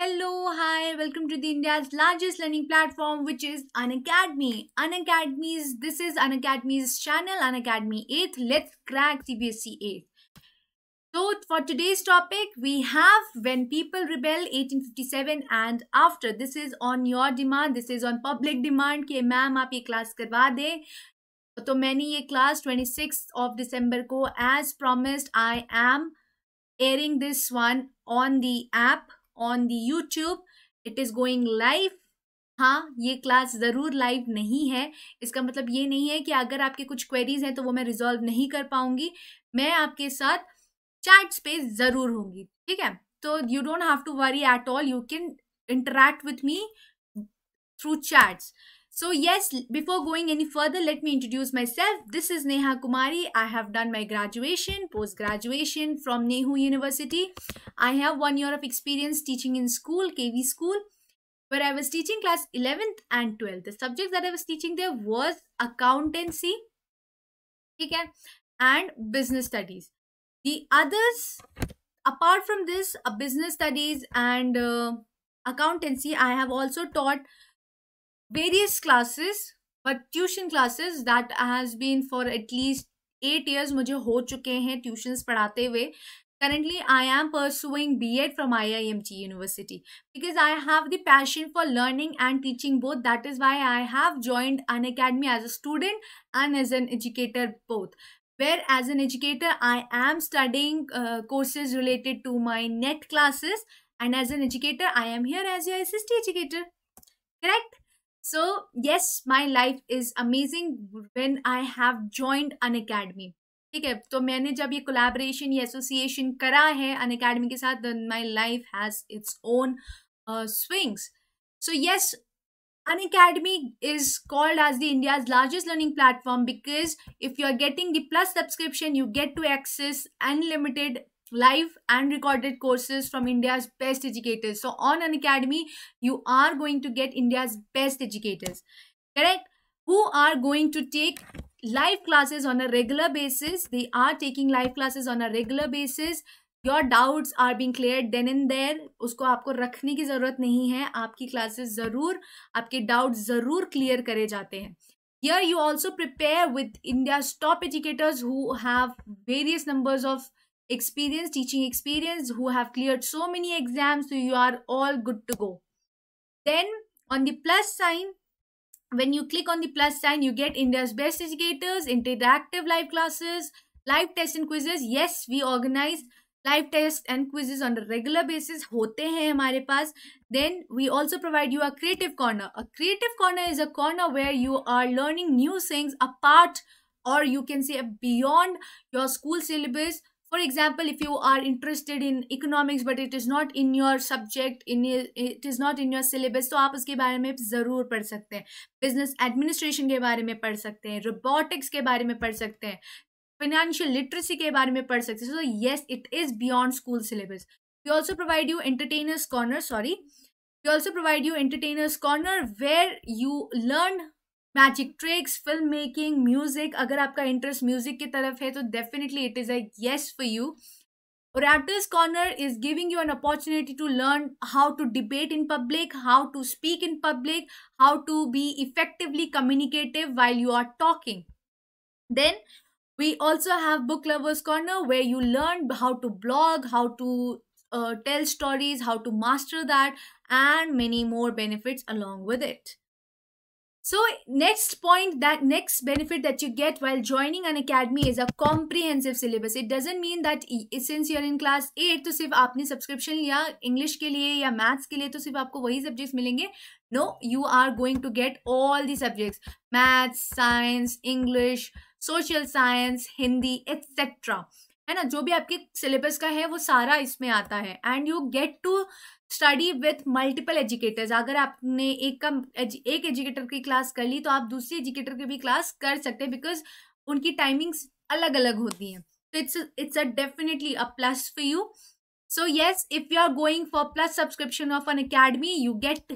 Hello, hi, welcome to the India's largest learning platform, which is Unacademy. This is Unacademy's channel, Unacademy 8th. Let's crack CBSE 8th. So, for today's topic, we have When People Rebel 1857 and After. This is on your demand, this is on public demand कि ma'am आप ये class करवा दें. तो मैंने ये class 26th of December को as promised I am airing this one on the app on the YouTube. It is going live. हाँ, ये क्लास ज़रूर लाइव नहीं है. इसका मतलब ये नहीं है कि अगर आपके कुछ क्वेरीज हैं तो वो मैं रिजॉल्व नहीं कर पाऊंगी. मैं आपके साथ चैट्स पे ज़रूर होंगी. ठीक है, तो you don't have to worry at all. You can interact with me through chats. So yes, before going any further, let me introduce myself. This is Neha Kumari. I have done my graduation, post-graduation from Nehu University. I have 1 year of experience teaching in school, KV school, where I was teaching class 11th and 12th. The subjects that I was teaching there was accountancy, okay, and business studies. The others, apart from this, business studies and accountancy, I have also taught various classes, but tuition classes that has been for at least 8 years मुझे हो चुके हैं tuitions पढ़ाते हुए. Currently, I am pursuing B.Ed from IIMT University because I have the passion for learning and teaching both. That is why I have joined Unacademy as a student and as an educator both. Where as an educator, I am studying courses related to my NET classes, and as an educator, I am here as your assistant educator. Correct? So yes, my life is amazing when I have joined Unacademy. ठीक है, तो मैंने जब ये collaboration ये association करा है Unacademy के साथ, then my life has its own swings. So yes, Unacademy is called as the India's largest learning platform because if you are getting the plus subscription, you get to access unlimited live and recorded courses from India's best educators. So on Unacademy, you are going to get India's best educators, correct? Who are going to take live classes on a regular basis. They are taking live classes on a regular basis. Your doubts are being cleared then and there. उसको आपको रखने की ज़रूरत नहीं है. आपकी classes ज़रूर आपके doubts ज़रूर clear करे जाते हैं. Here you also prepare with India's top educators who have various numbers of experience, teaching experience, who have cleared so many exams, so you are all good to go. Then on the plus sign, when you click on the plus sign, you get India's best educators, interactive live classes, live tests and quizzes. Yes, we organize live tests and quizzes on a regular basis. होते हैं हमारे पास. Then we also provide you a creative corner. A creative corner is a corner where you are learning new things apart, or you can say beyond your school syllabus. For example, if you are interested in economics but it is not in your subject, it is not in your syllabus, तो आप उसके बारे में ज़रूर पढ़ सकते हैं. Business administration के बारे में पढ़ सकते हैं, robotics के बारे में पढ़ सकते हैं, financial literacy के बारे में पढ़ सकते हैं. So yes, it is beyond school syllabus. We also provide you entertainers corner. We also provide you entertainers corner where you learn magic tricks, film making, music. अगर आपका इंटरेस्ट म्यूजिक की तरफ है तो definitely it is a yes for you. Orators Corner is giving you an opportunity to learn how to debate in public, how to speak in public, how to be effectively communicative while you are talking. Then we also have Book Lovers Corner where you learn how to blog, how to tell stories, how to master that, and many more benefits along with it. So next benefit that you get while joining an academy is a comprehensive syllabus. It doesn't mean that since you're in class 8 तो सिर्फ आपने subscription लिया English के लिए या Maths के लिए तो सिर्फ आपको वही subjects मिलेंगे. No, you are going to get all the subjects: Maths, Science, English, Social Science, Hindi, etc. है ना, जो भी आपके syllabus का है वो सारा इसमें आता है. And you get to study with multiple educators. अगर आपने एक एजुकेटर की क्लास कर ली तो आप दूसरी एजुकेटर की भी क्लास कर सकते हैं बिकॉज उनकी टाइमिंग्स अलग अलग होती हैं. तो it's a definitely a plus for you. So yes, if you are going for plus subscription of an academy, you get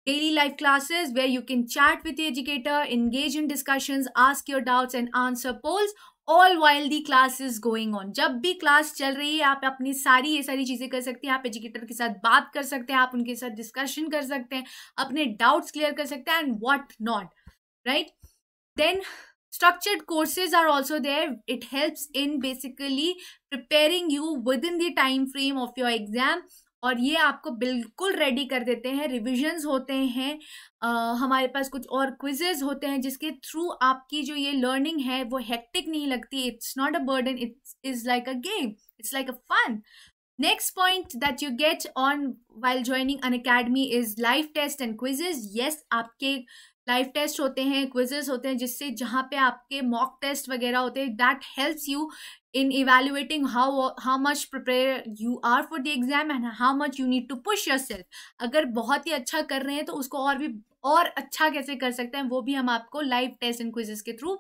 daily live classes where you can chat with the educator, engage in discussions, ask your doubts and answer polls. All while the class is going on. जब भी class चल रही है आप अपनी ये सारी चीजें कर सकते हैं। आप एजुकेटर के साथ बात कर सकते हैं, आप उनके साथ डिस्कशन कर सकते हैं, अपने डाउट्स क्लियर कर सकते हैं and what not, right. Then structured courses are also there. It helps in basically preparing you within the time frame of your exam, और ये आपको बिल्कुल रेडी कर देते हैं। रिविजन्स होते हैं, हमारे पास कुछ और क्विजेज होते हैं जिसके थ्रू आपकी जो ये लर्निंग है वो हेक्टिक नहीं लगती। It's not a burden, it is like a game, it's like a fun. Next point that you get on while joining an academy is live test and quizzes. Yes, आपके live test होते हैं, quizzes होते हैं, जिससे जहाँ पे आपके mock test वगैरह होते हैं, that helps you in evaluating how much prepare you are for the exam and how much you need to push yourself. अगर बहुत ही अच्छा कर रहे हैं तो उसको और अच्छा कैसे कर सकते हैं वो भी हम आपको लाइव टेस्ट एंड क्विजेस के थ्रू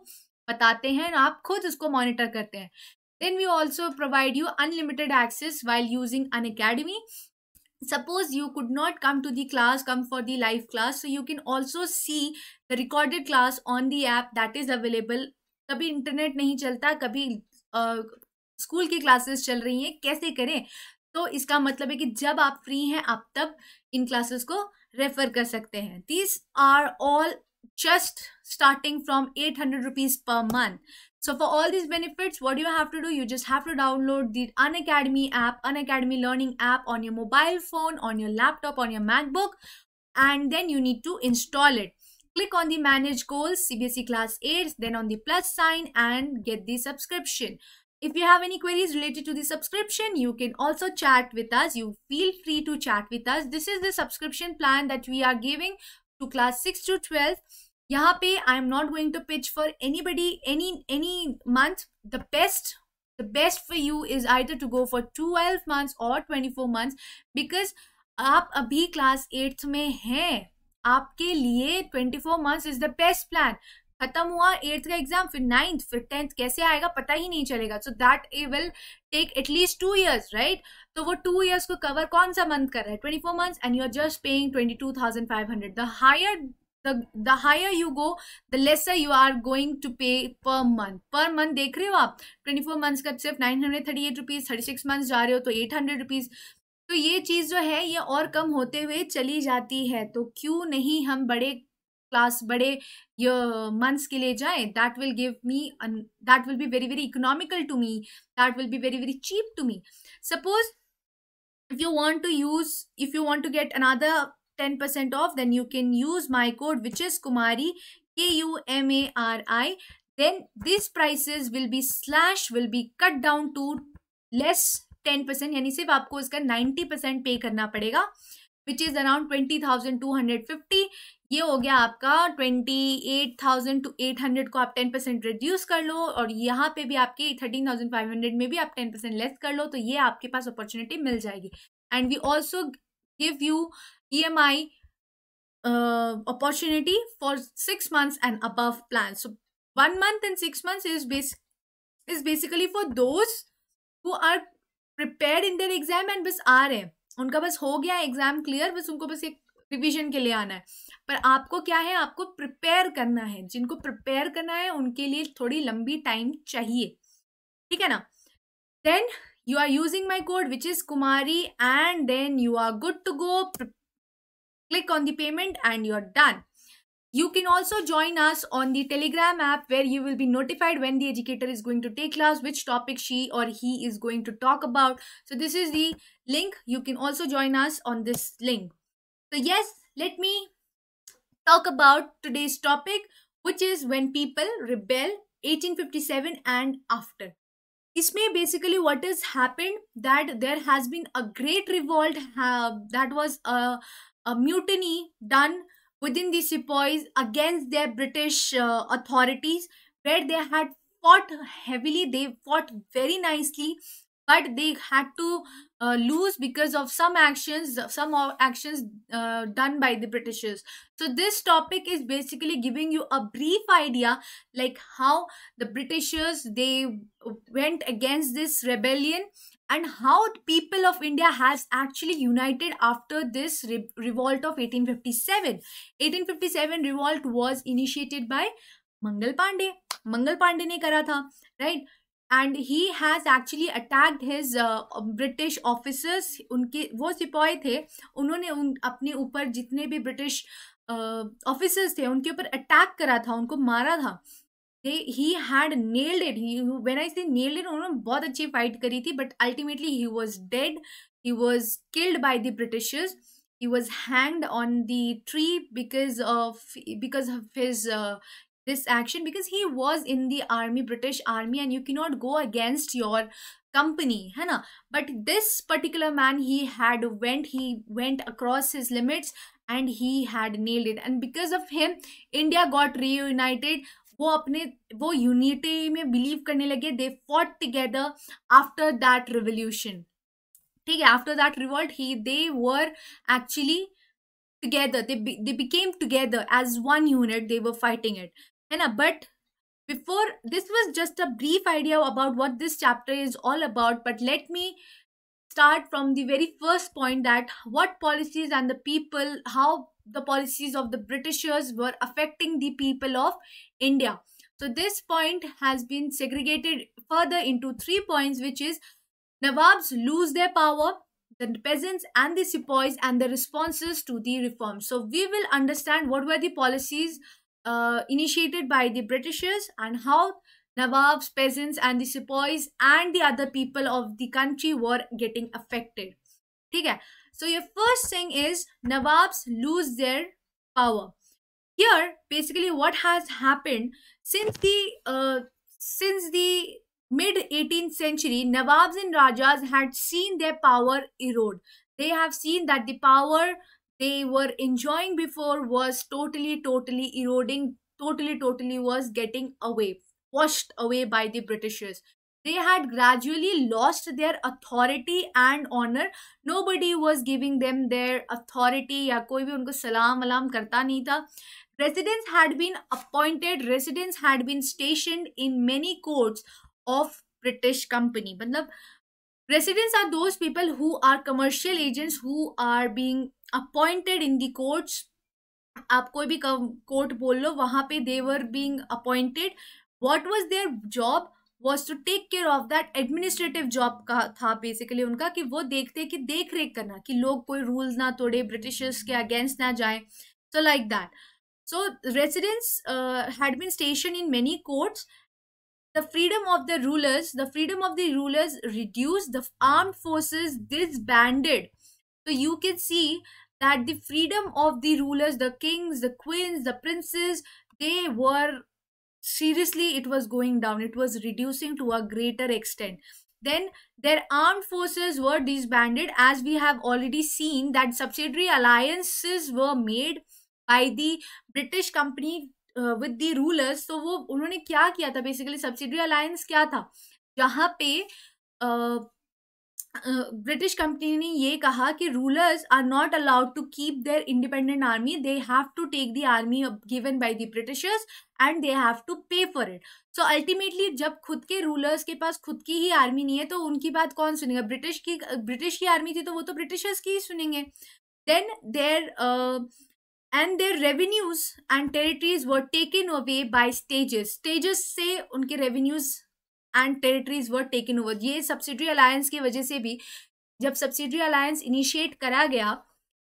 बताते हैं, आप खुद उसको मॉनिटर करते हैं। Then we also provide you unlimited access while using Unacademy. Suppose you could not come to the class, come for the live class, so you can also see the recorded class on the app that is available. कभी internet नहीं चलता, कभी school की classes चल रही हैं, कैसे करें? तो इसका मतलब है कि जब आप फ्री हैं आप तब इन क्लासेस को रेफर कर सकते हैं। These are all just starting from 800 rupees per month. So for all these benefits, what do you have to do? You just have to download the Unacademy app, Unacademy learning app on your mobile phone, on your laptop, on your MacBook, and then you need to install it. Click on the manage goals, CBSE class 8, then on the plus sign and get the subscription. If you have any queries related to the subscription, you can also chat with us. You feel free to chat with us. This is the subscription plan that we are giving to class 6 to 12. यहाँ पे I am not going to pitch for anybody any month. The best for you is either to go for 12 months और 24 months, because आप अभी class 8th में हैं, आपके लिए 24 months is the best plan. खत्म हुआ 8th का एग्जाम, फिर 9th फिर 10th कैसे आएगा पता ही नहीं चलेगा। So that it will take at least 2 years, right? तो वो 2 years को कवर कौन सा मंथ कर रहा है? 24 months and you're just paying 22,500. The higher you go, the lesser you are going to pay per month. Per month देख रहे हो आप, 24 months का सिर्फ 938 rupees, 36 months जा रहे हो तो 800 rupees। तो ये चीज़ जो है ये और कम होते हुए चली जाती है, तो क्यों नहीं हम बड़े months के लिए जाएं? That will be very very economical to me. That will be very very cheap to me. Suppose if you want to get another 10% off, then you can use my code, which is Kumari, KUMARI. Then these prices will be cut down to less 10%, यानी सिर्फ आपको इसका 90% पे करना पड़ेगा, which is around 20,250. ये हो गया आपका 28,000 to 800 को आप 10% रिड्यूस कर लो, और यहाँ पे भी आपके 13,500 में भी आप 10% लेस कर लो, तो ये आपके पास अपॉर्चुनिटी मिल जाएगी। And we also give you EMI opportunity for 6 months and above plans. So 1 month and 6 months is basically for those who are prepared in their exam and बस आ रहे हैं, उनका बस हो गया एग्जाम क्लियर, बस उनको बस एक रिविजन के लिए आना है। पर आपको क्या है, आपको प्रिपेयर करना है। जिनको प्रिपेयर करना है उनके लिए थोड़ी लंबी टाइम चाहिए, ठीक है ना। Then you are using my code, which is Kumari, and then you are good to go. Click on the payment and you're done. You can also join us on the Telegram app, where you will be notified when the educator is going to take class, which topic she or he is going to talk about. So this is the link. You can also join us on this link. So yes, let me talk about today's topic, which is when people rebel, 1857 and after. इसमें basically what has happened, that there has been a great revolt, that was a mutiny done within the sepoys against their British authorities, where they had fought heavily, they fought very nicely, but they had to lose because of some actions done by the Britishers. So this topic is basically giving you a brief idea, like how the Britishers, they went against this rebellion, and how people of India has actually united after this revolt of 1857. 1857 revolt was initiated by Mangal Pandey ने करा था, right. And he has actually attacked his British officers, उनके वो सिपाही थे, उन्होंने अपने ऊपर जितने भी ब्रिटिश ऑफिसर्स थे उनके ऊपर अटैक करा था, उनको मारा था। he had nailed it. When I say nailed it, उन्होंने बहुत अच्छी फाइट करी थी, but ultimately he was dead. He was killed by the Britishers. He was hanged on the tree because of his this action, because he was in the army, British army, and you cannot go against your company, है ना. But this particular man, he went across his limits and he had nailed it, and because of him India got reunited. वो unity में believe करने लगे. They fought together after that revolution, ठीक है. After that revolt they were actually together, they became together as one unit, they were fighting it, है ना. But before, this was just a brief idea about what this chapter is all about, but let me start from the very first point, that what policies and the people, how the policies of the Britishers were affecting the people of India. So this point has been segregated further into 3 points, which is Nawabs lose their power, the peasants and the sepoys, and the responses to the reforms. So we will understand what were the policies initiated by the Britishers and how Nawabs, peasants and the sepoys and the other people of the country were getting affected. ठीक है. So your first thing is Nawabs lose their power. Here basically what has happened, since the mid 18th century, Nawabs and Rajas had seen their power erode. They have seen that the power they were enjoying before was totally eroding, totally was getting away, washed away by the Britishers. They had gradually lost their authority and honor. Nobody was giving them their authority, या कोई भी उनको सलाम वलाम करता नहीं था. Residents had been appointed, residents had been stationed in many courts of British company. मतलब residents are those people who are commercial agents who are being appointed in the courts. आप कोई भी कोर्ट बोल लो, वहां पे they were being appointed. What was their job? Was to take care of that administrative job का था basically उनका, कि वो देखते कि देख रेख करना कि लोग कोई रूल्स ना तोड़े, ब्रिटिशर्स के अगेंस्ट ना जाए. So like that. So residents had been stationed in many courts. The freedom of the rulers reduced. The armed forces disbanded. So you can see that the freedom of the rulers, the kings, the queens, the princes, they were seriously, it was going down. It was reducing to a greater extent. Then their armed forces were disbanded, as we have already seen that subsidiary alliances were made by the British company with the rulers. So वो उन्होंने क्या किया था basically, subsidiary alliance क्या था, जहाँ पे British company ने ये कहा कि rulers are not allowed to keep their independent army, they have to take the army given by the Britishers and they have to pay for it. So ultimately जब खुद के रूलर्स के पास खुद की ही आर्मी नहीं है तो उनकी बात कौन सुनेगा. ब्रिटिश की आर्मी थी तो वो तो ब्रिटिशर्स की ही सुनेंगे. Then their revenues and territories were taken away by stages से उनके revenues and territories were taken over. ये subsidiary alliance की वजह से भी, जब subsidiary alliance initiate करा गया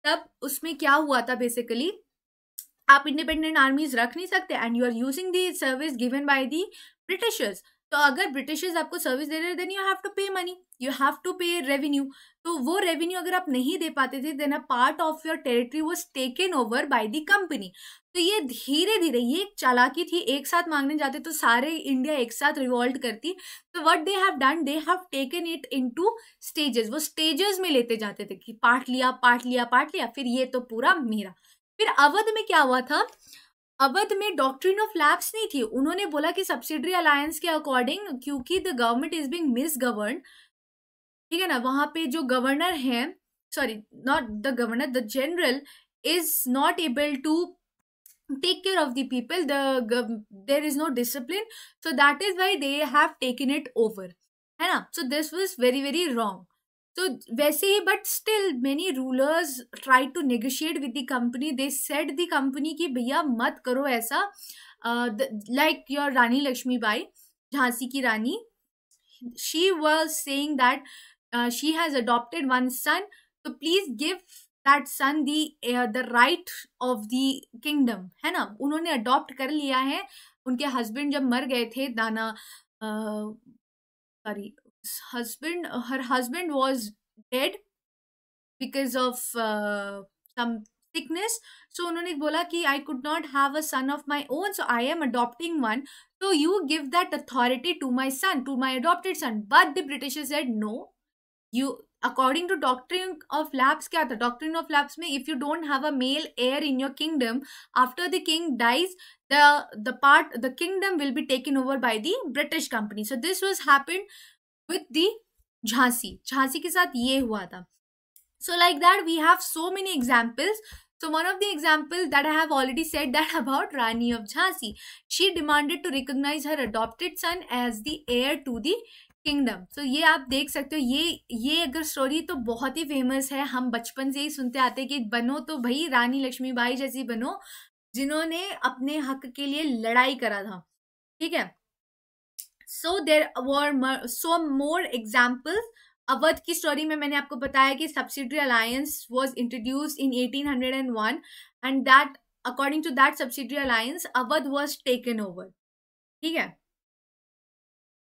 तब उसमें क्या हुआ था basically, आप independent armies रख नहीं सकते and you are using the service given by the Britishers. तो अगर ब्रिटिशर्स आपको सर्विस दे रहे then you have to pay money, you have to pay revenue. तो वो रेवेन्यू अगर आप नहीं दे पाते थे then a part of your territory was taken over by the company. तो ये धीरे धीरे, ये एक चालाकी थी, एक साथ मांगने जाते तो सारे इंडिया एक साथ रिवॉल्ट करती. तो what they have done, they have taken it into stages. वो स्टेजेस में लेते जाते थे कि पार्ट लिया, फिर ये तो पूरा मेरा. फिर अवध में क्या हुआ था, अवध में डॉक्ट्रिन ऑफ लैप्स नहीं थी. उन्होंने बोला कि सब्सिडरी अलायंस के अकॉर्डिंग, क्योंकि the government is being misgovern, ठीक है ना, वहां पे जो गवर्नर है, sorry not the governor, the general is not able to take care of the people, there is no discipline, so that is why they have taken it over, है ना. So this was very very wrong. So वैसे ही, but still many rulers tried to negotiate with the company. They said the company कि भैया मत करो ऐसा, like your Rani Lakshmibai, Jhansi ki Rani, she was saying that she has adopted one son, so please give that son the right of the kingdom, है ना. उन्होंने adopt कर लिया है. उनके हस्बैंड जब मर गए थे, दाना, sorry, husband, her husband was dead because of some sickness. So उन्होंने बोला कि I could not have a son of my own, so I am adopting one. So you give that authority to my son, to my adopted son. But the Britishers said no. You, according to doctrine of lapse, क्या था doctrine of lapse में, if you don't have a male heir in your kingdom, after the king dies, the kingdom will be taken over by the British company. So this was happened with the Jhansi के साथ ये हुआ था. So like that we have so many examples. So one of the examples that I have already said that about Rani of Jhansi, she demanded to recognize her adopted son as the heir to the kingdom. So ये आप देख सकते हो, ये अगर story तो बहुत ही famous है. हम बचपन से ही सुनते आते हैं कि बनो तो भाई रानी लक्ष्मीबाई जैसी बनो, जिन्होंने अपने हक के लिए लड़ाई करा था. ठीक है. So there were so more examples. Awadh की स्टोरी में मैंने आपको बताया कि subsidiary alliance was introduced in 1801 and that according to that subsidiary alliance Awadh was taken over. ठीक है.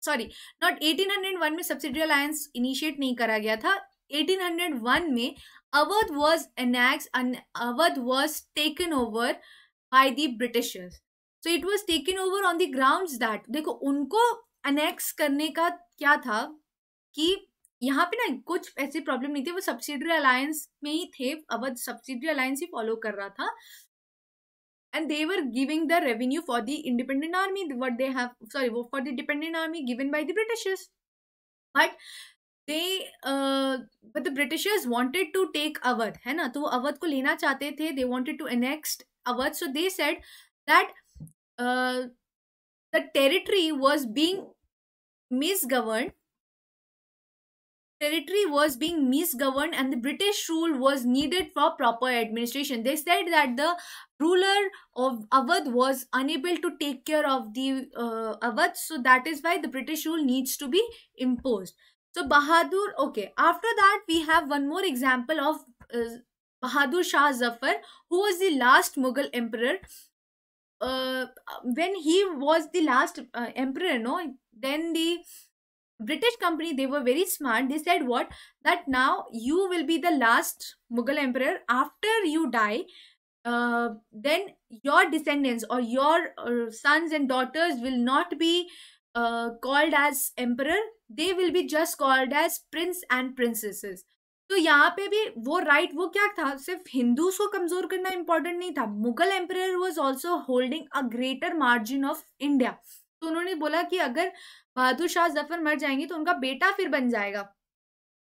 सॉरी, नॉट 1801 में सब्सिडरी अलायंस इनिशिएट नहीं करा गया था. 1801 में Awadh was taken over by the Britishers. So it was taken over on the grounds that, देखो उनको अनेक्स करने का क्या था कि यहाँ पे ना कुछ ऐसी प्रॉब्लम नहीं थी, वो सब्सिडरी अलायंस में ही थे. अवध सब्सिडरी अलायंस ही फॉलो कर रहा था. And they were giving the revenue for the independent army, what they have, sorry, for the dependent army given by the Britishers. But the Britishers wanted to take Awadh, है ना, तो वो अवध को लेना चाहते थे. They wanted to annex Awadh, so they said that the territory was being misgoverned. And the British rule was needed for proper administration. They said that the ruler of Awadh was unable to take care of the Awadh, so that is why the British rule needs to be imposed. So Bahadur, okay, after that we have one more example of Bahadur Shah Zafar, who was the last Mughal emperor. When he was the last emperor, no, then the British company, they were very smart. They said what? That now you will be the last Mughal emperor. After you die, then your descendants or your sons and daughters will not be called as emperor. They will be just called as prince and princesses. तो यहाँ पे भी वो right, वो क्या था, सिर्फ Hindus को कमजोर करना इंपॉर्टेंट नहीं था. Mughal emperor was also holding a greater margin of India. तो उन्होंने बोला कि अगर बहादुर शाह जफर मर जाएंगे तो उनका बेटा फिर बन जाएगा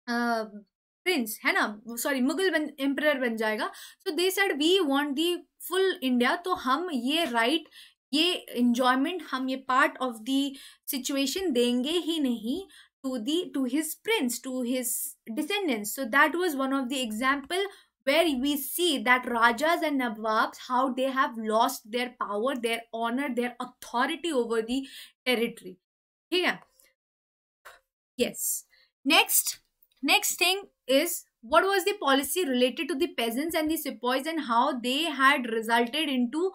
प्रिंस, है ना, सॉरी मुगल एम्परर बन जाएगा. So they said we want the full India. तो हम ये राइट, ये एंजॉयमेंट, हम ये पार्ट ऑफ द सिचुएशन देंगे ही नहीं to his prince, to his descendants. So that was one of the example where we see that Rajas and Nawabs, how they have lost their power, their honor, their authority over the territory. Yeah. Yes. Next thing is, what was the policy related to the peasants and the sepoys and how they had resulted into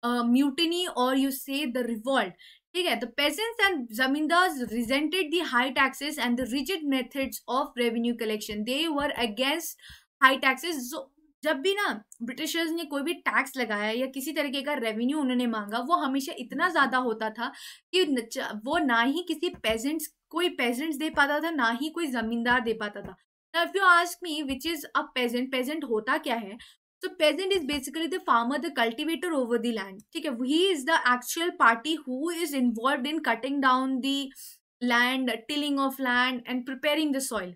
mutiny, or you say the revolt. ठीक है. The peasants and zamindars resented the high taxes and the rigid methods of revenue collection. They were against high taxes. So जब भी ना Britishers ने कोई भी tax लगाया या किसी तरीके का रेवेन्यू उन्होंने मांगा, वो हमेशा इतना ज्यादा होता था कि वो ना ही कोई पेजेंट्स दे पाता था, ना ही कोई जमींदार दे पाता था. Now if you ask me which is a peasant होता क्या है? So peasant is basically the farmer, the cultivator over the land. ठीक है. He is the actual party who is involved in cutting down the land, tilling of land and preparing the soil,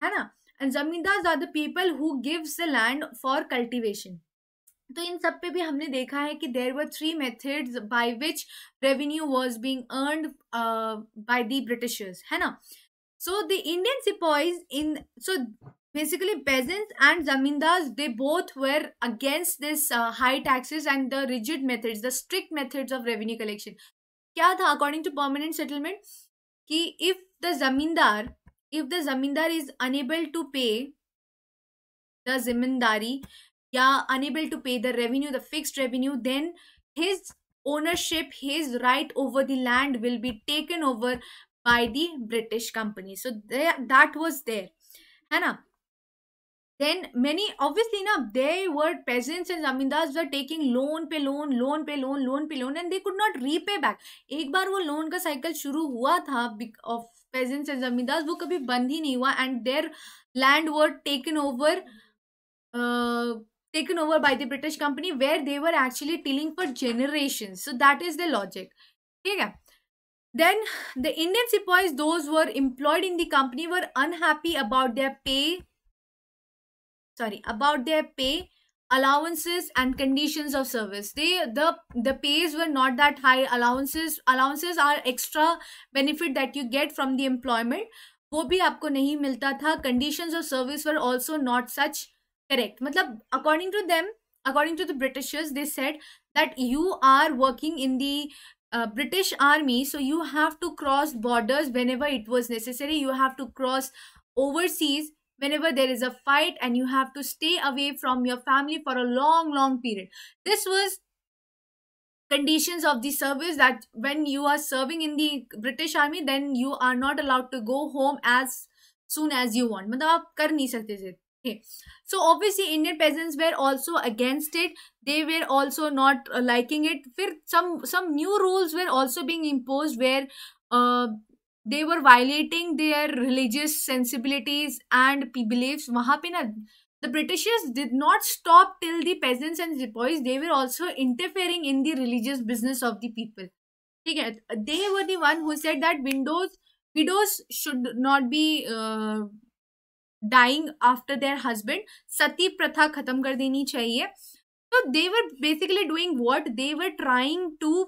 है ना. And zamindars are the people who gives the land for cultivation. तो इन सब पे भी हमने देखा है कि there were 3 methods by which revenue was being earned by the Britishers, है ना. So the Indian sepoys basically peasants and zamindars, they both were against this high taxes and the rigid methods, the strict methods of revenue collection. क्या था according to permanent settlement कि if the zamindar is unable to pay the zimindari, yeah, unable to pay the revenue, the fixed revenue, then his ownership, his right over the land will be taken over by the British company. So there, that was there, है ना. Then many, obviously na, they were peasants and zamindars were taking loan पे loan, loan पे loan, loan पे loan, and they could not repay back. एक बार वो loan का cycle शुरू हुआ था of peasants and zamindars, वो कभी बंद ही नहीं हुआ, and their land were uh, taken over by the British company, where they were actually tilling for generations. So that is the logic. Okay. Then the Indian sepoys, those were employed in the company, were unhappy about their pay, allowances and conditions of service. The pays were not that high. Allowances are extra benefit that you get from the employment, वो भी आपको नहीं मिलता था. Conditions of service were also not such correct. मतलब according to them, according to the Britishers, they said that you are working in the British army, so you have to cross borders whenever it was necessary. You have to cross overseas whenever there is a fight, and you have to stay away from your family for a long period. This was conditions of the service, that when you are serving in the British army, then you are not allowed to go home as soon as you want. मतलब आप कर नहीं सकते थे. Okay. So obviously Indian peasants were also against it. They were also not liking it. फिर some new rules were also being imposed, where they were violating their religious sensibilities and beliefs. वहाँ पे ना, the Britishers did not stop till the peasants and sepoys. They were also interfering in the religious business of the people. ठीक है. They were the one who said that widows should not be dying after their husband. सती प्रथा खत्म कर देनी चाहिए. So they were basically doing what? They were trying to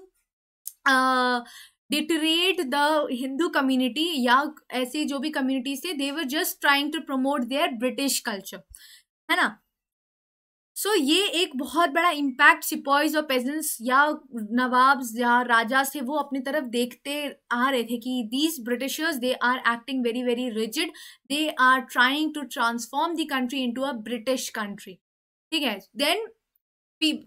deteriorate the Hindu community, या ऐसे जो भी communities थे, they were just trying to promote their British culture, है ना. सो ये एक बहुत बड़ा इम्पैक्ट सिपॉइज और पेजेंट्स या नवाब्स या राजास थे, वो अपनी तरफ देखते आ रहे थे कि these Britishers, they are acting very very rigid, they are trying to transform the country into a British country. ठीक है. Then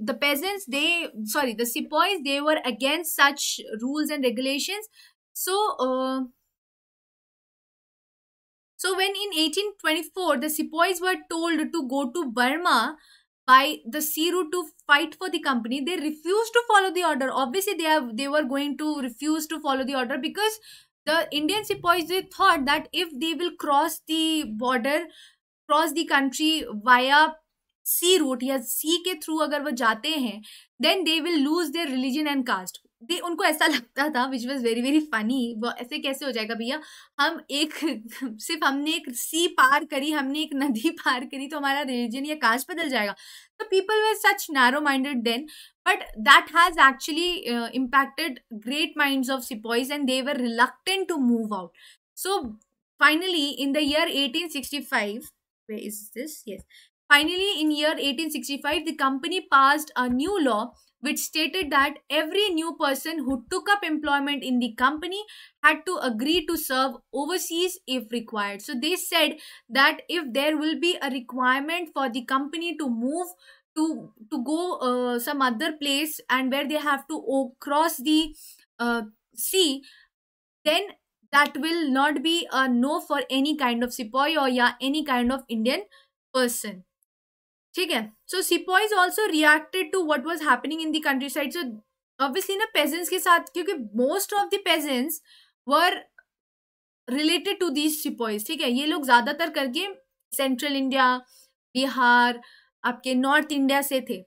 the peasants, the sepoys, they were against such rules and regulations. So when in 1824 the sepoys were told to go to Burma by the sea route to fight for the company, they refused to follow the order. Obviously they were going to refuse to follow the order, because the Indian sepoys, they thought that if they will cross the border, cross the country via sea route या sea के through अगर वो जाते हैं, then they will lose their religion and caste. They, उनको ऐसा लगता था, which was very very funny, वो ऐसे कैसे हो जाएगा भैया, हम एक सिर्फ हमने एक सी पार करी, हमने एक नदी पार करी, तो हमारा रिलीजन या कास्ट बदल जाएगा. तो people were such narrow minded then, but that has actually impacted great minds of sepoys, and they were reluctant to move out. So finally in the year 1865, where is this? Yes. Finally, in year 1865, the company passed a new law which stated that every new person who took up employment in the company had to agree to serve overseas if required. So they said that if there will be a requirement for the company to move to go some other place, and where they have to cross the sea, then that will not be a no for any kind of sepoy or any kind of Indian person. ठीक है. So sepoys also reacted to what was happening in the countryside. So obviously ना peasants के साथ, क्योंकि most of the peasants were related to these sepoys. ठीक है. ये लोग ज्यादातर करके सेंट्रल इंडिया, बिहार, आपके नॉर्थ इंडिया से थे.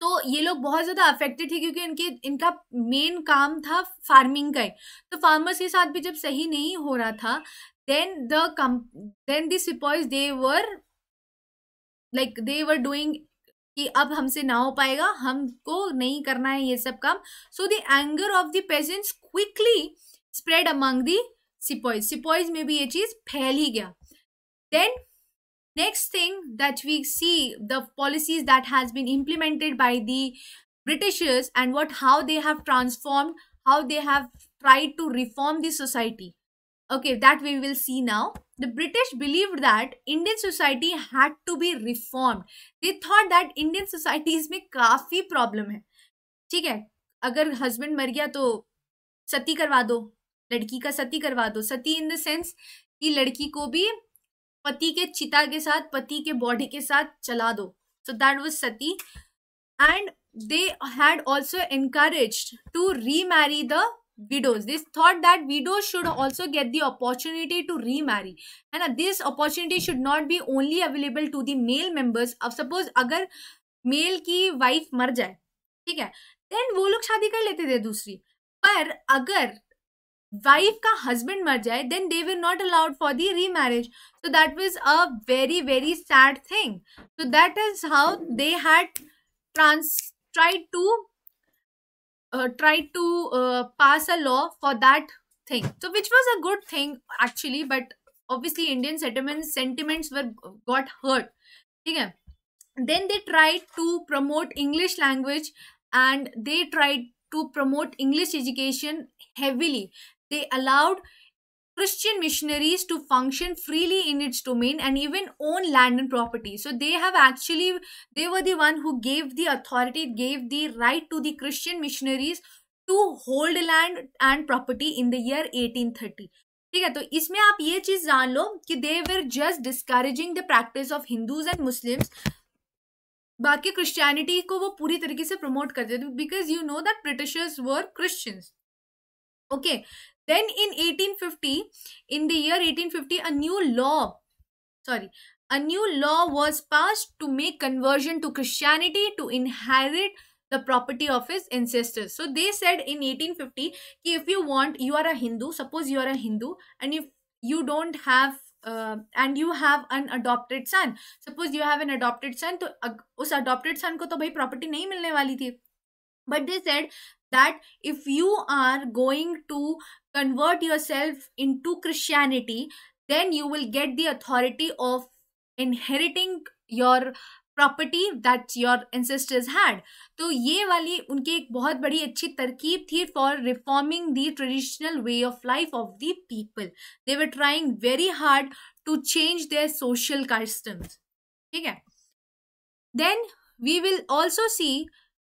तो ये लोग बहुत ज्यादा अफेक्टेड थे, क्योंकि इनका मेन काम था फार्मिंग का ही. तो फार्मर्स के साथ भी जब सही नहीं हो रहा था, then the sepoys, they were doing कि अब हमसे ना हो पाएगा, हमको नहीं करना है ये सब काम. So the anger of the peasants quickly spread among the sepoys. Sepoys में भी ये चीज फैल ही गया. Then Next thing that we see, the policies that has been implemented by the Britishers, and how they have transformed, how they have tried to reform the society. Okay, that we will see now. The British believed that Indian society had to be reformed. They thought that Indian societies में काफी problem है. ठीक है, अगर husband मर गया तो सती करवा दो, लड़की का सती करवा दो. सती इन द सेंस कि लड़की को भी पति के चिता के साथ, पति के बॉडी के साथ चला दो. So that was sati. And they had also encouraged to remarry the widows. They thought that widows should also get the opportunity to remarry, and this opportunity should not be only available to the male members. अब suppose अगर mail की wife मर जाए, ठीक है, then वो लोग शादी कर लेते थे दूसरी. पर अगर वाइफ का हस्बैंड मर जाए, then they were not allowed for the remarriage. So that was a very very sad thing. So that is how they had tried to pass a law for that thing. So which was a good thing actually, but obviously Indian sentiments were got hurt. Okay. Then they tried to promote English language, and they tried to promote English education heavily. They allowed Christian missionaries to function freely in its domain and even own land and property. So they were the one who gave the authority, gave the right to the Christian missionaries to hold land and property in the year 1830. ठीक है, तो इसमें आप ये चीज जान लो कि they were just discouraging the practice of Hindus and Muslims. बाकी क्रिश्चियनिटी को वो पूरी तरीके से प्रमोट करते थे, because you know that Britishers were Christians. Okay. Then in 1850, in the year 1850, a new law was passed to make conversion to Christianity to inherit the property of his ancestors. So they said in 1850, if you want, you are a Hindu, suppose you are a Hindu, and if you don't have and you have an adopted son, suppose you have an adopted son, तो उस adopted son को तो भाई property नहीं मिलने वाली थी. But they said that if you are going to convert yourself into Christianity, then you will get the authority of inheriting your property that your ancestors had. तो ये वाली उनकी एक बहुत बड़ी अच्छी तरकीब थी for reforming the traditional way of life of the people. They were trying very hard to change their social customs. ठीक है. Then we will also see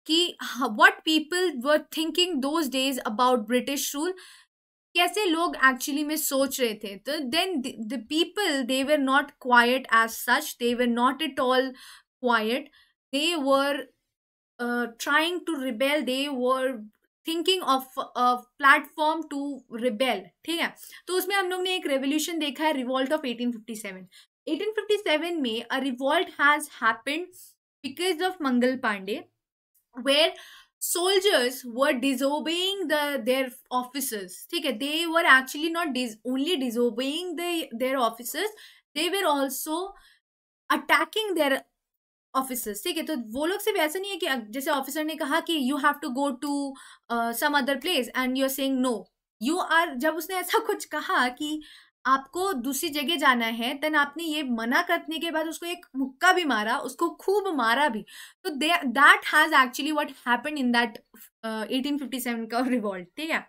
कि what people were thinking those days about British rule, कैसे लोग actually में सोच रहे थे. तो then the people, they were not quite as such, they were not at all quite, they were trying to rebel, they were thinking of a platform to rebel. ठीक है, तो उसमें हम लोग ने एक रेवोल्यूशन देखा है, रिवॉल्ट ऑफ 1857. 1857 में a revolt has happened because of Mangal Pandey, where soldiers were disobeying their officers. ठीक है, they were actually not only disobeying their officers, they were also attacking their officers. ठीक है, तो वो लोग सिर्फ ऐसा नहीं है कि जैसे ऑफिसर ने कहा कि you have to go to some other place and you're saying no, you are, जब उसने ऐसा कुछ कहा कि आपको दूसरी जगह जाना है, देन आपने ये मना करने के बाद उसको एक मुक्का भी मारा, उसको खूब मारा भी. तो that has actually what happened in that 1857 का रिवॉल्ट. ठीक है,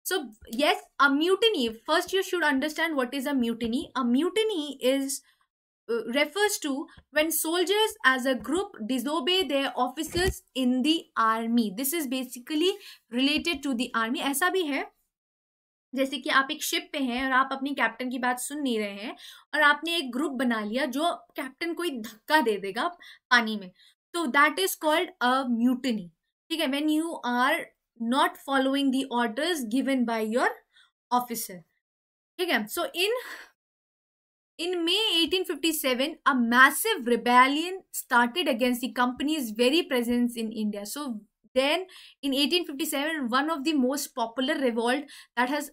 so yes, a mutiny. First you should understand what is a mutiny. A mutiny is refers to when soldiers as a group disobey their officers in the army. This is basically related to the army. ऐसा भी है जैसे कि आप एक ship पे हैं और आप अपनी कैप्टन की बात सुन नहीं रहे हैं और आपने एक ग्रुप बना लिया जो कैप्टन को एक धक्का दे देगा पानी में, तो that is called a mutiny. ठीक है, when you are not following the orders given by your officer. ठीक है, सो in May 1857, a massive rebellion started against the company's very presence in India. So then in 1857, one of the most popular revolt that has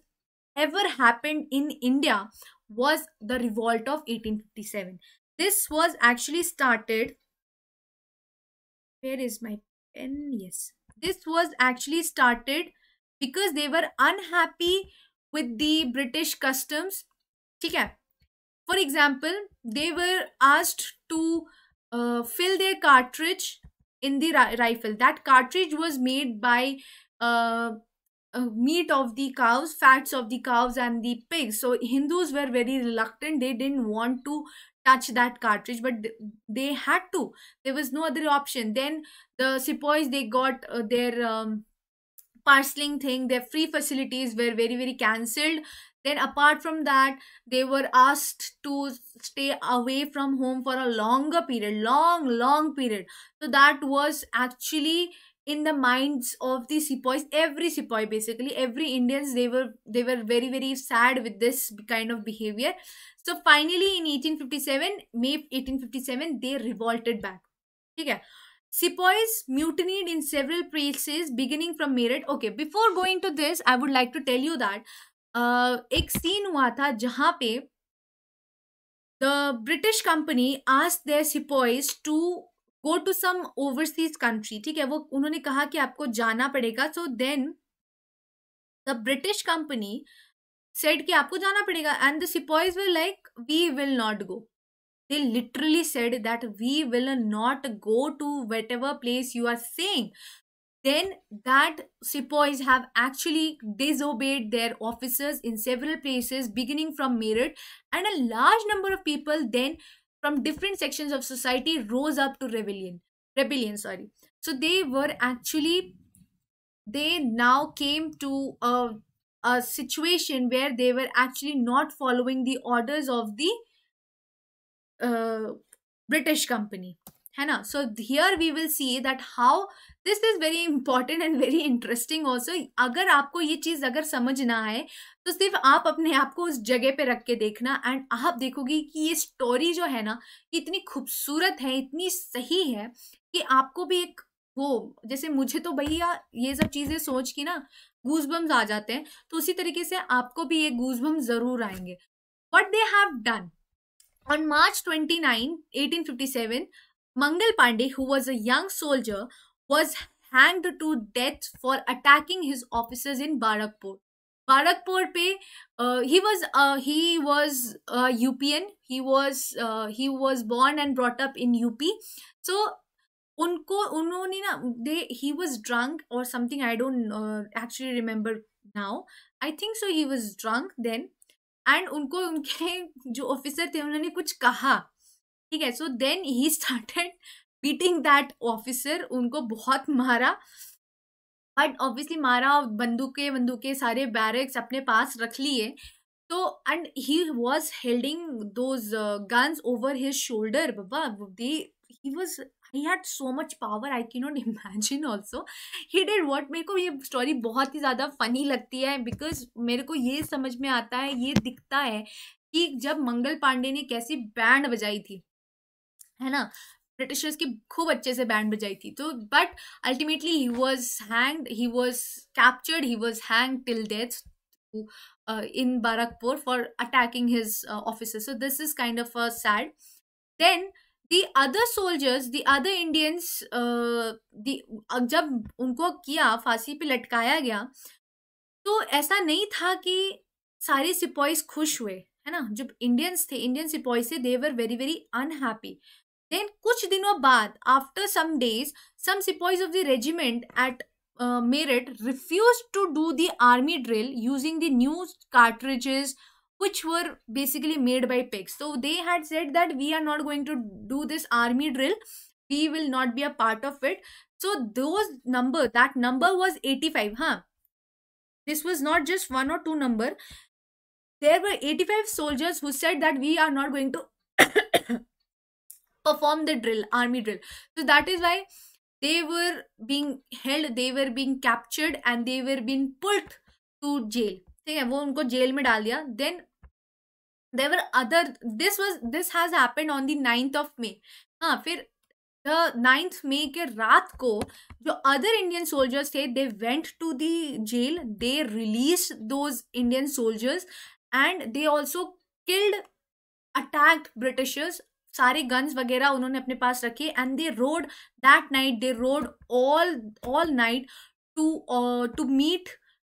ever happened in India was the revolt of 1857. This was actually started, where is my pen? Yes, this was actually started because they were unhappy with the British customs. ठीक है, For example, they were asked to fill their cartridge in the rifle. That cartridge was made by uh, meat of the cows, fats of the cows and the pigs. So Hindus were very reluctant. They didn't want to touch that cartridge, but they had to. There was no other option. Then the sepoys, they got their parceling thing, their free facilities were very very cancelled. Then apart from that, they were asked to stay away from home for a longer period, long period. So that was actually in the minds of the sepoys. Every sepoy, basically every Indians, they were very very sad with this kind of behavior. So finally in 1857, May 1857, they revolted back. Okay. Sepoys mutinied in several places beginning from Meerut. Okay, before going to this, I would like to tell you that एक scene हुआ था जहाँ पे the British company asked their sepoys to go to some overseas country. ठीक है, वो उन्होंने कहा कि आपको जाना पड़ेगा. So then the British company said कि आपको जाना पड़ेगा, and the sepoys were like, we will not go. They literally said that we will not go to whatever place you are saying. Then that sepoys have actually disobeyed their officers in several places beginning from Meerut, and a large number of people then from different sections of society rose up to rebellion, sorry. So they now came to a situation where they were actually not following the orders of the British company, है ना. So here we will see that how this is very important and very interesting also. अगर आपको ये चीज अगर समझ ना आए तो सिर्फ आप अपने आप को उस जगह पे रख के देखना, एंड आप देखोगे कि ये स्टोरी जो है ना, इतनी खूबसूरत है, इतनी सही है कि आपको भी एक वो, जैसे मुझे तो भैया ये सब चीजें सोच की ना गूजबम्स आ जाते हैं, तो उसी तरीके से आपको भी ये गूजबम्स जरूर आएंगे. What they have done on March 29, 1857, Mangal Pandey, who was a young soldier, was hanged to death for attacking his officers in Barakpur. Barakpur pe he was UPN. He was born and brought up in UP. So उन्होंने ना, he was drunk or something. I don't actually remember now. I think so. He was drunk then. And उनको उनके जो officer थे उन्होंने कुछ कहा, ठीक है. So then he started beating that officer. उनको बहुत मारा, बट ऑब्वियसली मारा, बंदूकें सारे बैरक्स अपने पास रख लिए. तो and he was हेल्डिंग those guns over his shoulder. Baba he had so much power, I cannot imagine also. He did what. मेरे को ये स्टोरी बहुत ही ज़्यादा फनी लगती है, बिकॉज मेरे को ये समझ में आता है, ये दिखता है कि जब मंगल पांडे ने कैसी बैंड बजाई थी, है ना, ब्रिटिशर्स की खूब अच्छे से बैंड बजाई थी. तो but ultimately he was hanged, he was captured, he was hanged till death in Barakpur for attacking his officers. So this is kind of sad. Then the other soldiers, the other Indians, जब उनको किया, फांसी पे लटकाया गया, तो ऐसा नहीं था कि सारे सिपाहीज खुश हुए, है ना. जब इंडियंस थे, इंडियन सिपाही से, they were very very unhappy. Then कुछ दिनों बाद, after some days, some sepoys of the regiment at Meerut refused to do the army drill using the new cartridges which were basically made by pigs. So they had said that we are not going to do this army drill, we will not be a part of it. So that number was 85. This was not just one or two number. There were 85 soldiers who said that we are not going to perform the drill, army drill. So that is why they were being held, they were being captured, and they were being pulled to jail. ठीक है, वो उनको jail में डाल दिया. Then there were other, this has happened on the 9th of May. फिर the 9th May के रात को जो other Indian soldiers थे, they went to the jail, they released those Indian soldiers, and they also attacked Britishers. सारे गन्स वगैरह उन्होंने अपने पास रखे, and they rode that night, they rode all night to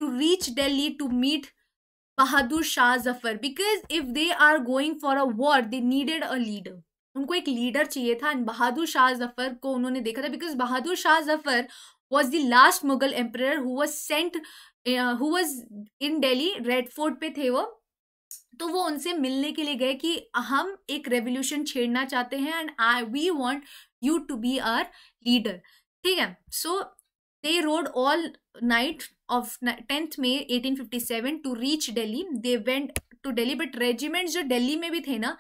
reach Delhi, to meet Bahadur Shah Zafar, because if they are going for a war they needed a leader, उनको एक leader चाहिए था। एंड बहादुर शाह जफर को उन्होंने देखा था, because Bahadur Shah Zafar was the last Mughal emperor who was sent, who was in Delhi, red fort पे थे वो। तो वो उनसे मिलने के लिए गए कि हम एक रेवोल्यूशन छेड़ना चाहते हैं and I we want you to be our leader, ठीक है। So they rode all night of 10th May 1857 to reach Delhi. They went to Delhi, but regiments जो दिल्ली में भी थे ना,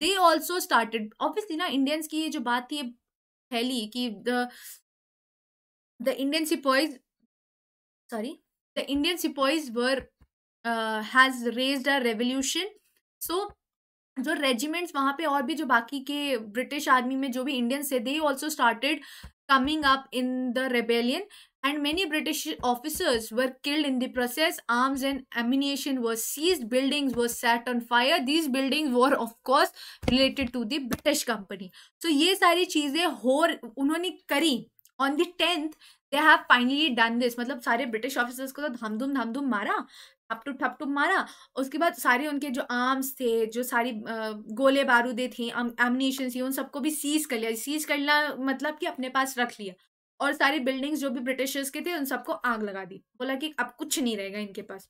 they also started, obviously ना, इंडियंस की ये जो बात थी फैली कि the Indian sepoys, sorry, the Indian sepoys were has raised a revolution. So जो रेजिमेंट्स वहां पे और भी जो बाकी के ब्रिटिश आर्मी में जो भी इंडियंस थे, they also started coming up in the rebellion, and many British officers were killed in the process. Arms and ammunition were seized, buildings were set on fire. These buildings were of course related to the British company. So ये सारी चीजें उन्होंने करी on the 10th. they have finally done this, मतलब सारे British officers को तो धामधूम मारा, ठप मारा। उसके बाद सारे उनके जो आर्म्स थे, जो सारी गोले बारूदे थी, एम्युनिशन थी, उन सबको भी सीज कर लिया। सीज करना मतलब कि अपने पास रख लिया, और सारी बिल्डिंग्स जो भी ब्रिटिशर्स के थे उन सबको आग लगा दी, बोला कि अब कुछ नहीं रहेगा इनके पास।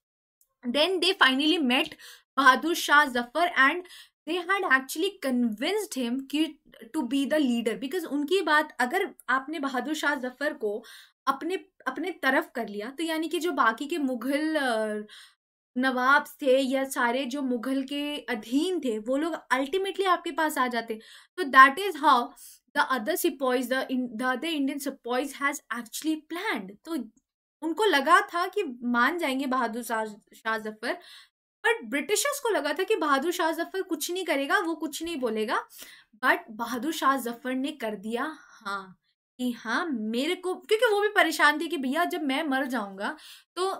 Then they finally met Bahadur Shah Zafar and they had actually convinced him कि to be the leader, because उनकी बात, अगर आपने बहादुर शाह जफर को अपने अपने तरफ कर लिया, तो यानी कि जो बाकी के मुगल नवाब थे या सारे जो मुगल के अधीन थे, वो लोग अल्टीमेटली आपके पास आ जाते। तो that is how the other sepoys, the other Indian sepoys has actually planned. तो उनको लगा था कि मान जाएंगे बहादुर शाह जफर, बट ब्रिटिशर्स को लगा था कि बहादुर शाह जफर कुछ नहीं करेगा, वो कुछ नहीं बोलेगा। बट बहादुर शाह जफर ने कर दिया हाँ, कि हाँ मेरे को, क्योंकि वो भी परेशान थे कि भैया जब मैं मर जाऊंगा तो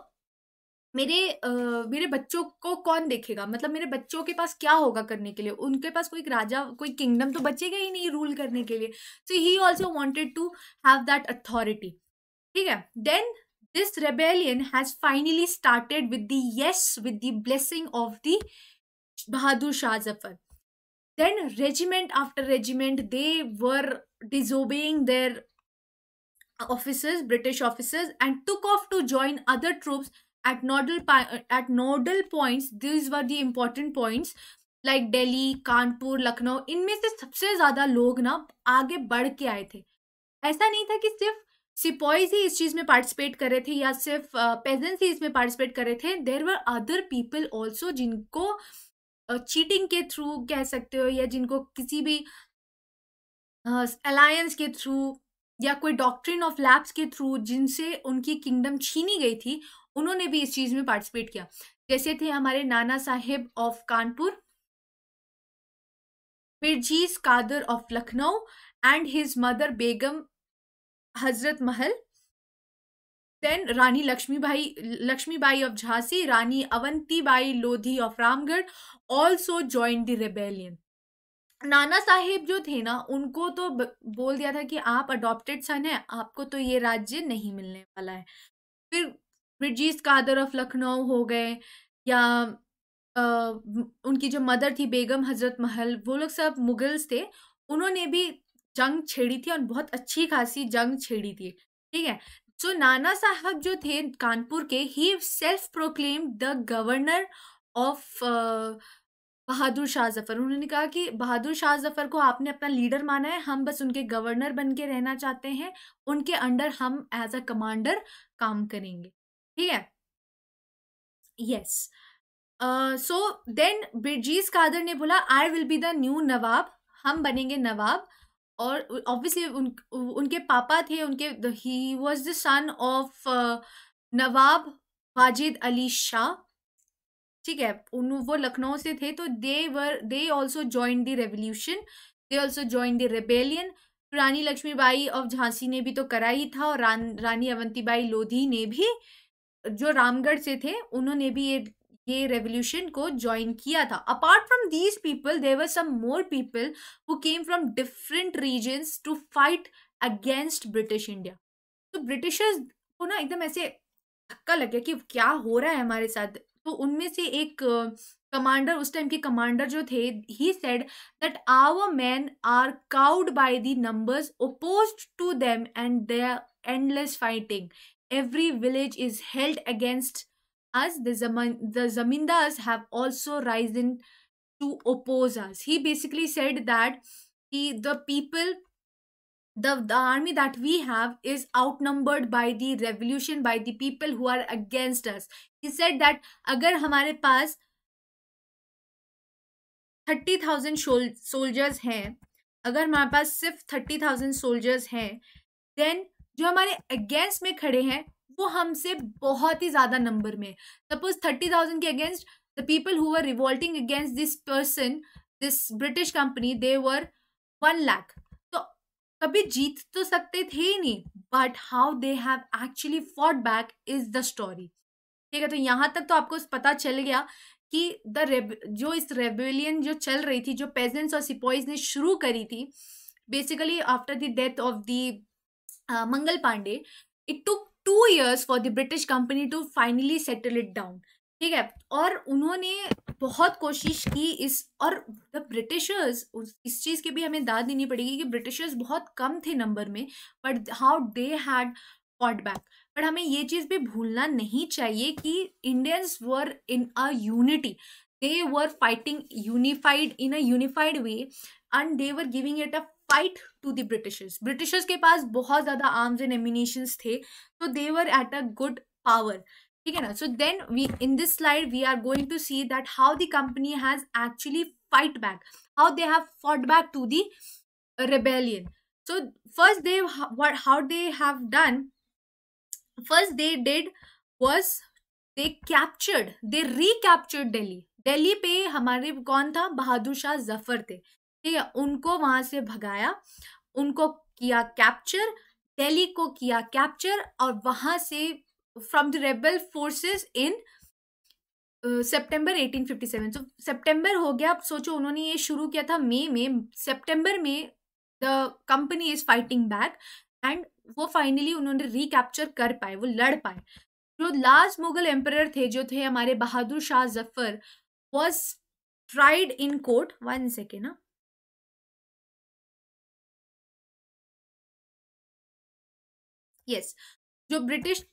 मेरे बच्चों को कौन देखेगा, मतलब मेरे बच्चों के पास क्या होगा करने के लिए, उनके पास कोई राजा, कोई किंगडम तो बचेगा ही नहीं रूल करने के लिए। So he also wanted to have that authority, ठीक है। Then this rebellion has finally started with the blessing of the Bahadur Shah Zafar. Then regiment after regiment they were disobeying their officers, British officers, and took off to join other troops at nodal points. These were the important points like Delhi, Kanpur, Lucknow. इनमें से सबसे ज्यादा लोग ना आगे बढ़ के आए थे। ऐसा नहीं था कि सिर्फ सिपॉइज ही इस चीज में पार्टिसिपेट कर रहे थे या सिर्फ पेजेंट्स ही इसमें पार्टिसिपेट कर रहे थे। There were other people also जिनको चीटिंग के थ्रू कह सकते हो, या जिनको किसी भी अलायंस के थ्रू या कोई डॉक्ट्रिन ऑफ लैप्स के थ्रू जिनसे उनकी किंगडम छीनी गई थी, उन्होंने भी इस चीज में पार्टिसिपेट किया। जैसे थे हमारे Nana Sahib of Kanpur, Birjis Qadr of Lucknow and his mother Begum Hazrat Mahal. Then Rani Lakshmibai of Jhansi, Rani Avantibai Lodhi of Ramgarh also join the rebellion. Nana Saheb जो थे ना, उनको तो बोल दिया था कि आप अडॉप्टेड सन है, आपको तो ये राज्य नहीं मिलने वाला है। फिर मिर्जीज कादर ऑफ लखनऊ हो गए, या उनकी जो मदर थी बेगम हजरत महल, वो लोग सब मुगल्स थे, उन्होंने भी जंग छेड़ी थी और बहुत अच्छी खासी जंग छेड़ी थी, ठीक है। सो नाना साहब जो थे कानपुर के, he self proclaimed the governor of Bahadur Shah Zafar. उन्होंने कहा कि बहादुर शाह जफर को आपने अपना लीडर माना है, हम बस उनके गवर्नर बन के रहना चाहते हैं, उनके अंडर हम एज अ कमांडर काम करेंगे, ठीक है। Yes, so then Birjis Qadr ने बोला I will be the new nawab, हम बनेंगे नवाब। और ऑब्वियसली उनके पापा थे, he was the son of Nawab Wajid Ali Shah, ठीक है। वो लखनऊ से थे, तो they also join the revolution, they also join the rebellion. Rani Lakshmibai of Jhansi ने भी तो करा ही था, और रानी अवंतीबाई लोधी ने भी, जो रामगढ़ से थे, उन्होंने भी ये रेवोल्यूशन को ज्वाइन किया था। Apart from these people there were some more people who came from different regions to fight against British India. तो ब्रिटिशर्स को ना एकदम ऐसे धक्का लग गया कि क्या हो रहा है हमारे साथ। तो उनमें से एक कमांडर, उस टाइम के कमांडर जो थे, he said that our men are cowed by the numbers opposed to them and their endless fighting. Every village is held against us. The zamindars have also risen to oppose us. He basically said that the people, the army that we have is outnumbered by the revolution, by the people who are against us. He said that अगर हमारे पास 30,000 soldiers हैं, अगर हमारे पास सिर्फ 30,000 soldiers हैं, then जो हमारे against में खड़े हैं वो हमसे बहुत ही ज्यादा नंबर में. सपोज 30,000 के against the people who were revolting against this person, this British company, they were 1 lakh. तो कभी जीत तो सकते थे ही नहीं, but how they have actually fought back is the story. ठीक है, तो यहाँ तक तो आपको पता चल गया कि जो इस रेबेलियन जो चल रही थी, जो पेजेंट्स और सिपॉइज ने शुरू करी थी, basically after the death of the Mangal Pandey, it took 2 years for the British company to finally settle it down. ठीक है, और उन्होंने बहुत कोशिश की इस, और द ब्रिटिशर्स, इस चीज़ की भी हमें दाद देनी पड़ेगी कि ब्रिटिशर्स बहुत कम थे नंबर में, but how they had fought back. बट हमें ये चीज़ भी भूलना नहीं चाहिए कि Indians were in a unity. They were fighting unified in a unified way, and they were giving it a fight to the Britishers. Britishers के पास बहुत ज़्यादा आर्म्स एंड एम्यूनिशंस थे, तो they were at a good power. ठीक है ना. So then we, in this slide we are going to see that how the company has actually fight back, how they have fought back to the rebellion. So first they, how they have done, first they did was they recaptured Delhi. Delhi पे हमारे कौन था, बहादुर शाह जफर थे. ठीक है, उनको वहां से भगाया, उनको किया कैप्चर, दिल्ली को किया कैप्चर, और वहां से from the rebel forces in September 1857. तो सितंबर हो गया. अब सोचो, उन्होंने ये शुरू किया था मई में, सितंबर में the company is fighting back, and वो फाइनली उन्होंने रिकैप्चर कर पाए, वो लड़ पाए. जो लास्ट मुगल एम्परर थे, जो थे हमारे Bahadur Shah Zafar, was tried in court. 1 second ना. यस, जो ब्रिटिश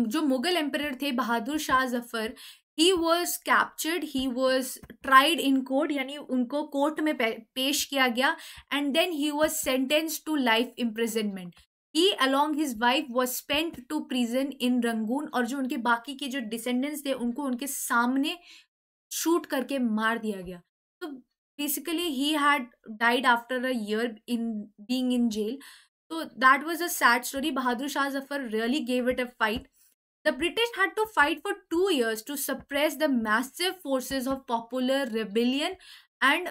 जो मुगल एम्परर थे Bahadur Shah Zafar, he was captured, he was tried in court, यानी उनको कोर्ट में पेश किया गया, and then he was sentenced to life imprisonment. He along his wife was spent to prison in Rangoon, और जो उनके बाकी के जो डिसेंडेंट्स थे उनको उनके सामने शूट करके मार दिया गया. तो basically he had died after a year in being in jail. So that was a sad story. Bahadur Shah Zafar really gave it a fight. The British had to fight for 2 years to suppress the massive forces of popular rebellion, and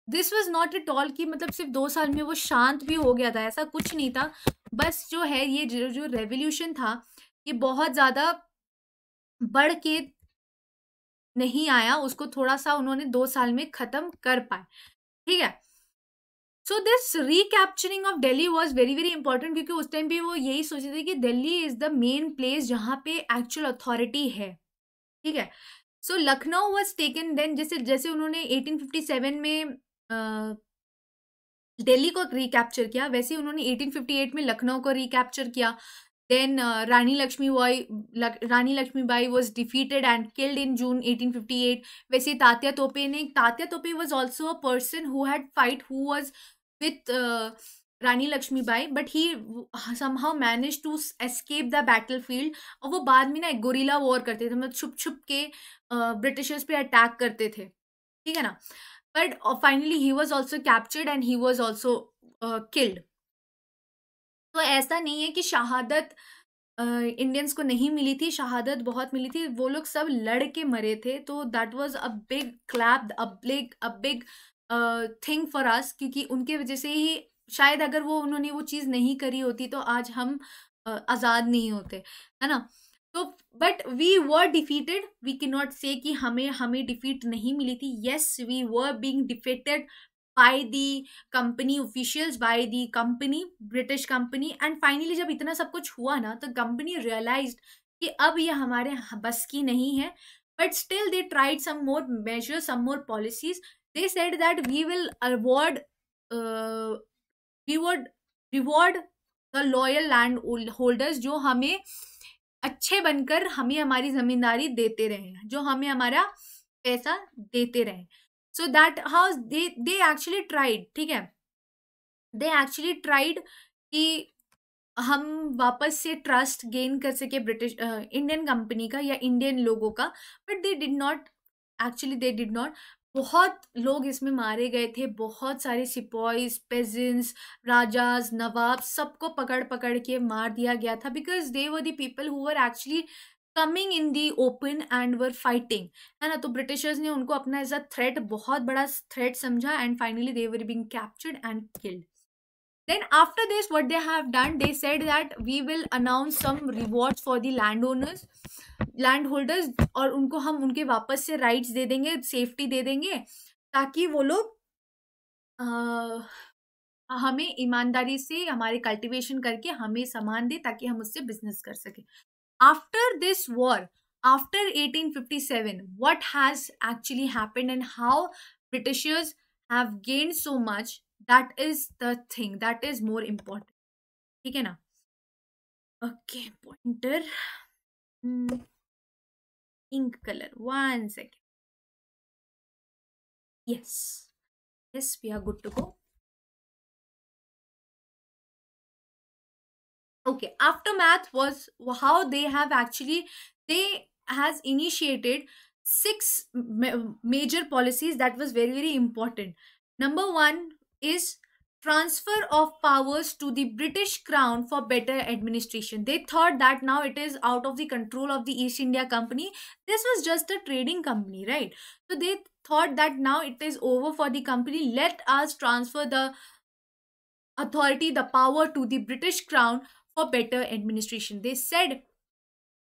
this was not at all कि मतलब सिर्फ 2 साल में वो शांत भी हो गया था, ऐसा कुछ नहीं था. बस जो है ये जो रेवोल्यूशन था, ये बहुत ज़्यादा बढ़ के नहीं आया, उसको थोड़ा सा उन्होंने 2 साल में ख़त्म कर पाए. ठीक है. So this recapturing of Delhi was very very important, क्योंकि उस टाइम भी वो यही सोचे थे कि Delhi is the main place जहाँ पे एक्चुअल अथॉरिटी है. ठीक है. So Lucknow was taken then, जैसे जैसे उन्होंने 1857 में दिल्ली को रिकैप्चर किया, वैसे उन्होंने 1858 में लखनऊ को रिकैप्चर किया. Then Rani Lakshmibai was defeated and killed in June 1858. वैसे Tatya Tope was also a person who had fight, who was with Rani Lakshmibai, but he somehow managed to escape the battlefield. और वो बाद में ना एक गोरिल्ला वॉर करते थे, मतलब छुप छुप के ब्रिटिशर्स पे अटैक करते थे. ठीक है ना. But finally he was also captured and he was also killed. तो ऐसा नहीं है कि शहादत इंडियंस को नहीं मिली थी, शहादत बहुत मिली थी, वो लोग सब लड़ के मरे थे. तो that was a big clap, a big thing for us, क्योंकि उनके वजह से ही शायद अगर उन्होंने वो चीज़ नहीं करी होती तो आज हम आज़ाद नहीं होते, है ना. तो but we were defeated, we can not say कि हमें डिफीट नहीं मिली थी. Yes, we were being defeated by the company officials, by the company, British company. And finally जब इतना सब कुछ हुआ ना, तो कंपनी रियलाइज्ड कि अब ये हमारे बस की नहीं है, but still they tried some more measures, some more policies. They said that we will uh, we would reward the loyal land holders जो हमें अच्छे बनकर हमें हमारी जमींदारी देते रहे, जो हमें हमारा पैसा देते रहे. So that how they actually tried. ठीक है, दे एक्चुअली ट्राइड कि हम वापस से ट्रस्ट गेन कर सके ब्रिटिश इंडियन कंपनी का या इंडियन लोगों का. But they did not, actually they did not. बहुत लोग इसमें मारे गए थे, बहुत सारे सिपाहीज, पेजेंट्स, राजाज, नवाब, सबको पकड़ पकड़ के मार दिया गया था, because they were the people who were actually coming in the open and were fighting, है ना. तो ब्रिटिशर्स ने उनको अपना एज अ थ्रेट, बहुत बड़ा थ्रेट समझा, and finally they were being captured and killed. Then after this, what they have done, they said that we will announce some rewards for the landowners, landholders, और उनको हम उनके वापस से rights दे देंगे, सेफ्टी दे देंगे, ताकि वो लोग हमें ईमानदारी से हमारे कल्टीवेशन करके हमें सामान दे, ताकि हम उससे बिजनेस कर सके. After this war, after 1857, what has actually happened and how Britishers have gained so much, that is the thing that is more important. ठीक है ना. Okay, pointer, ink color, 1 second. Yes, we are good to go. Okay, aftermath was how they have actually, they has initiated 6 major policies that was very, very important. Number 1 is transfer of powers to the British Crown for better administration. They thought that now it is out of the control of the East India Company. This was just a trading company, right? So they thought that now it is over for the company. Let us transfer the authority, the power to the British Crown for better administration. They said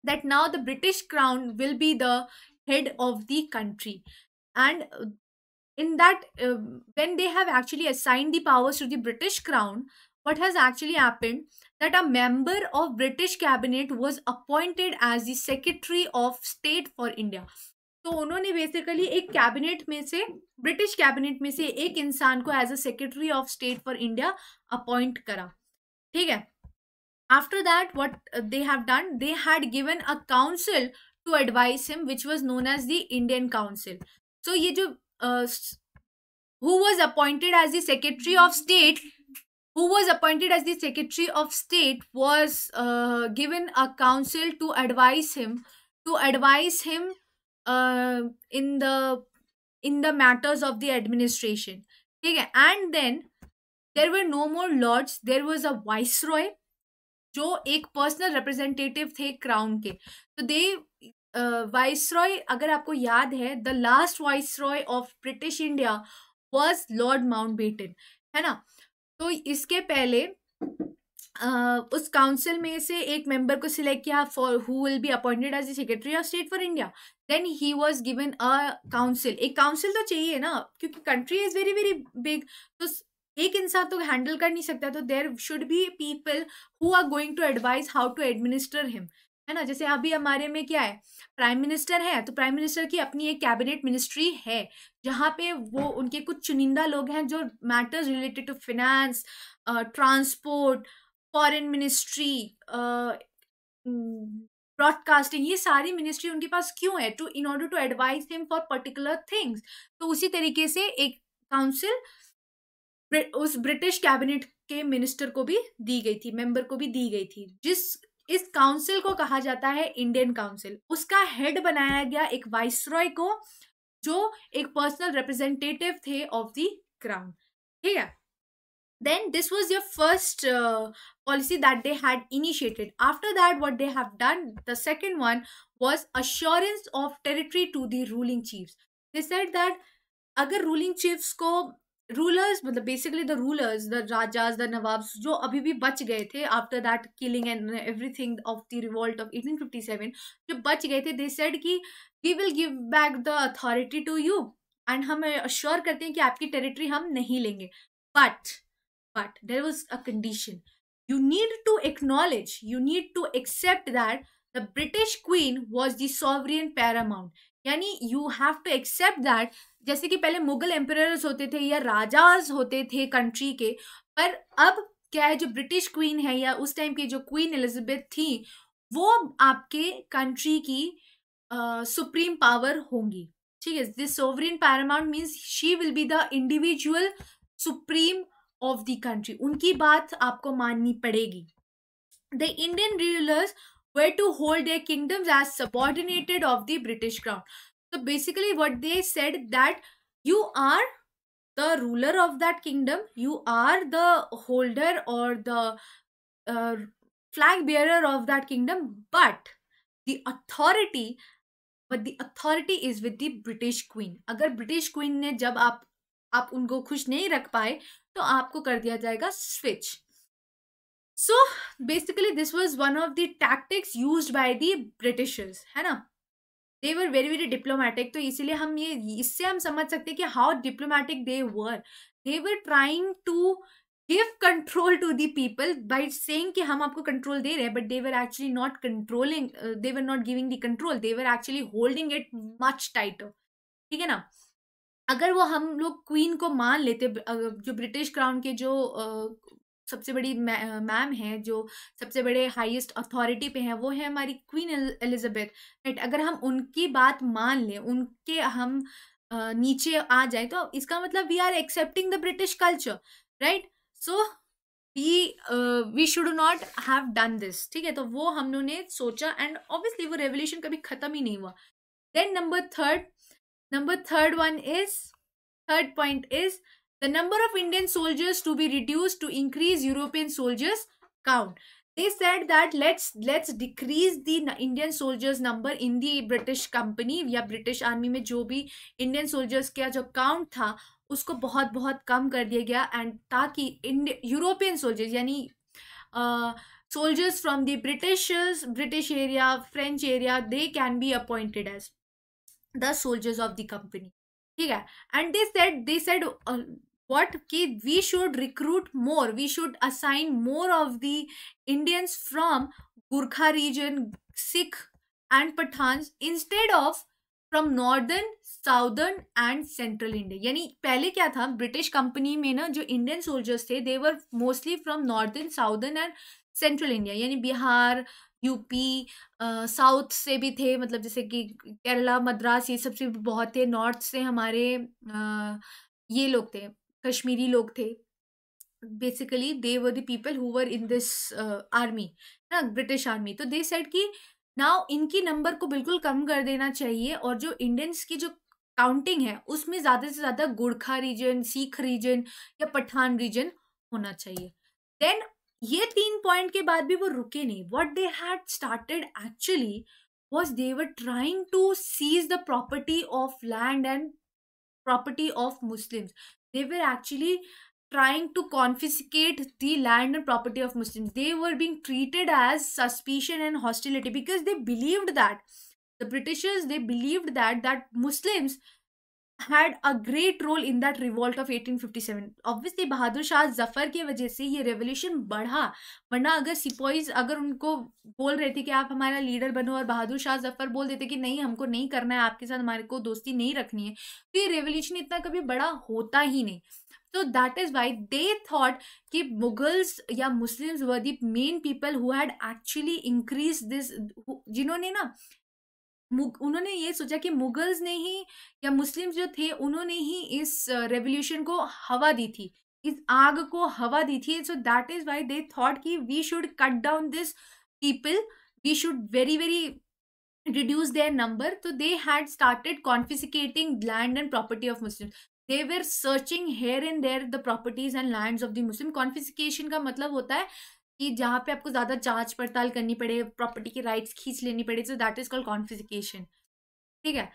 that now the British Crown will be the head of the country. And in that, when they have actually assigned the powers to the British Crown, what has actually happened, that a member of British cabinet was appointed as the Secretary of State for India. तो उन्होंने basically एक cabinet में से, British cabinet में से एक इंसान को as a secretary of state for India appoint करा. ठीक है. After that, what they have done, they had given a council to advise him, which was known as the Indian Council. So ये जो who was appointed as the Secretary of State, was given a council to advise him, in the matters of the administration. ठीक है. And then there were no more lords, there was a viceroy, जो एक personal representative थे crown के. तो दे viceroy, अगर आपको याद है, the last viceroy of British India was Lord Mountbatten, है ना. तो इसके पहले उस काउंसिल में से एक मेंबर को सिलेक्ट किया for who will be appointed as the secretary of state for India. Then he was given a council. एक काउंसिल तो चाहिए ना, क्योंकि country is very, very big. तो एक इंसान तो हैंडल कर नहीं सकता, तो there should be people who are going to advise how to administer him, है ना. जैसे अभी हमारे में क्या है, प्राइम मिनिस्टर है, तो प्राइम मिनिस्टर की अपनी एक कैबिनेट मिनिस्ट्री है, जहाँ पे वो उनके कुछ चुनिंदा लोग हैं जो matters related to finance, transport, foreign ministry, broadcasting, ये सारी मिनिस्ट्री उनके पास क्यों है, to in order to advise him for particular things. तो उसी तरीके से एक काउंसिल उस ब्रिटिश कैबिनेट के मिनिस्टर को भी दी गई थी, मेंबर को भी दी गई थी. इस काउंसिल को कहा जाता है इंडियन काउंसिल. उसका हेड बनाया गया एक वाइसरॉय को, जो एक पर्सनल रिप्रेजेंटेटिव थे ऑफ द क्राउन. ठीक है. Then this was your first policy that they had initiated. After that, what they have done, the second one was assurance of territory to the ruling chiefs. They said that अगर ruling chiefs को, rulers मतलब basically the rulers, the rajas, the nawabs, जो अभी भी बच गए थे after that killing and everything of the revolt of 1857, जो बच गए थे, दे सेड कि we will give back the authority to you, and हम अश्योर करते हैं कि आपकी टेरिटरी हम नहीं लेंगे. But there was a condition. You need to acknowledge, you need to accept that the British queen was the sovereign paramount, यानी you have to accept that, जैसे कि पहले मुगल एम्परर्स होते थे या राजाज होते थे कंट्री के, पर अब क्या है, जो ब्रिटिश क्वीन है या उस टाइम की जो क्वीन एलिजाबेथ थी वो आपके कंट्री की सुप्रीम पावर होंगी, ठीक है। This sovereign Paramount means she will be the individual supreme of the country, उनकी बात आपको माननी पड़ेगी। The Indian rulers were to hold their kingdoms as subordinated of the British crown. So basically what they said that you are the ruler of that kingdom, you are the holder or the flag bearer of that kingdom, but the authority is with the British queen. अगर British queen ने जब आप उनको खुश नहीं रख पाए तो आपको कर दिया जाएगा switch. So basically this was one of the tactics used by the Britishers, है ना। They were very very diplomatic, तो इसीलिए हम ये इससे हम समझ सकते हैं कि how diplomatic they were. They were trying to give control to the people by saying कि हम आपको control दे रहे हैं, but they were actually not controlling, they were not giving the control, they were actually holding it much tighter, ठीक है ना। अगर वो हम लोग क्वीन को मान लेते, जो ब्रिटिश क्राउन के जो सबसे बड़ी मैम है, जो सबसे बड़े हाईएस्ट अथॉरिटी पे हैं, वो है हमारी क्वीन एलिजाबेथ, राइट। अगर हम उनकी बात मान लें, उनके हम नीचे आ जाए, तो इसका मतलब we are accepting the British culture, right. So we should not have done this, ठीक है। तो वो हम लोगों ने सोचा एंड ऑब्वियसली वो रेवोल्यूशन कभी खत्म ही नहीं हुआ। Then number third point is the number of Indian soldiers to be reduced to increase European soldiers count. They said that let's decrease the Indian soldiers number in the British company या British army में जो भी Indian soldiers का जो count था उसको बहुत बहुत कम कर दिया गया, एंड ताकि यूरोपियन सोल्जर्स यानी soldiers from the British area, French area, they can be appointed as the soldiers of the company, ठीक है। and they said what कि we should recruit more, we should assign more of the Indians from Gurkha region, Sikh and Pathans instead of from northern, southern and central India. यानी पहले क्या था, British company में ना जो Indian soldiers थे, they were mostly from northern, southern and central India, यानी Bihar, UP, south से भी थे, मतलब जैसे कि केरला, मद्रास, ये सब से बहुत थे। नॉर्थ से हमारे ये लोग थे, कश्मीरी लोग थे। Basically they were the people who were in this army ना, ब्रिटिश आर्मी। तो दे सेड कि नाउ इनकी नंबर को बिल्कुल कम कर देना चाहिए, और जो इंडियंस की जो काउंटिंग है उसमें ज़्यादा से ज़्यादा गुरखा रीजन, सिख रीजन या पठान रीजन होना चाहिए। देन ये 3 पॉइंट के बाद भी वो रुके नहीं। What they had started actually was they were trying to seize the property of land and property of Muslims. They were actually trying to confiscate the land and property of Muslims. They were being treated as suspicion and hostility because they believed that the Britishers, they believed that Muslims had a great role in that revolt of 1857. Obviously बहादुर शाह जफर की वजह से ये revolution बढ़ा, वरना अगर सिपाहीज अगर उनको बोल रहे थे कि आप हमारा लीडर बनो, और बहादुर शाह जफर बोल देते कि नहीं हमको नहीं करना है, आपके साथ हमारे को दोस्ती नहीं रखनी है, तो ये रेवोल्यूशन इतना कभी बड़ा होता ही नहीं। So that is why they thought कि Mughals या Muslims were the main people who had actually increased this, जिन्होंने ना उन्होंने ये सोचा कि मुगल्स ने ही या मुस्लिम्स जो थे उन्होंने ही इस रेवोल्यूशन को हवा दी थी, इस आग को हवा दी थी। So that is why they thought कि we should cut down this people, we should very very reduce their number. So they had started confiscating land and property of Muslims. They were searching here and there the properties and lands of the Muslim. Confiscation का मतलब होता है कि जहाँ पे आपको ज़्यादा जांच पड़ताल करनी पड़े, प्रॉपर्टी की राइट्स खींच लेनी पड़े, so that is called confiscation, ठीक है।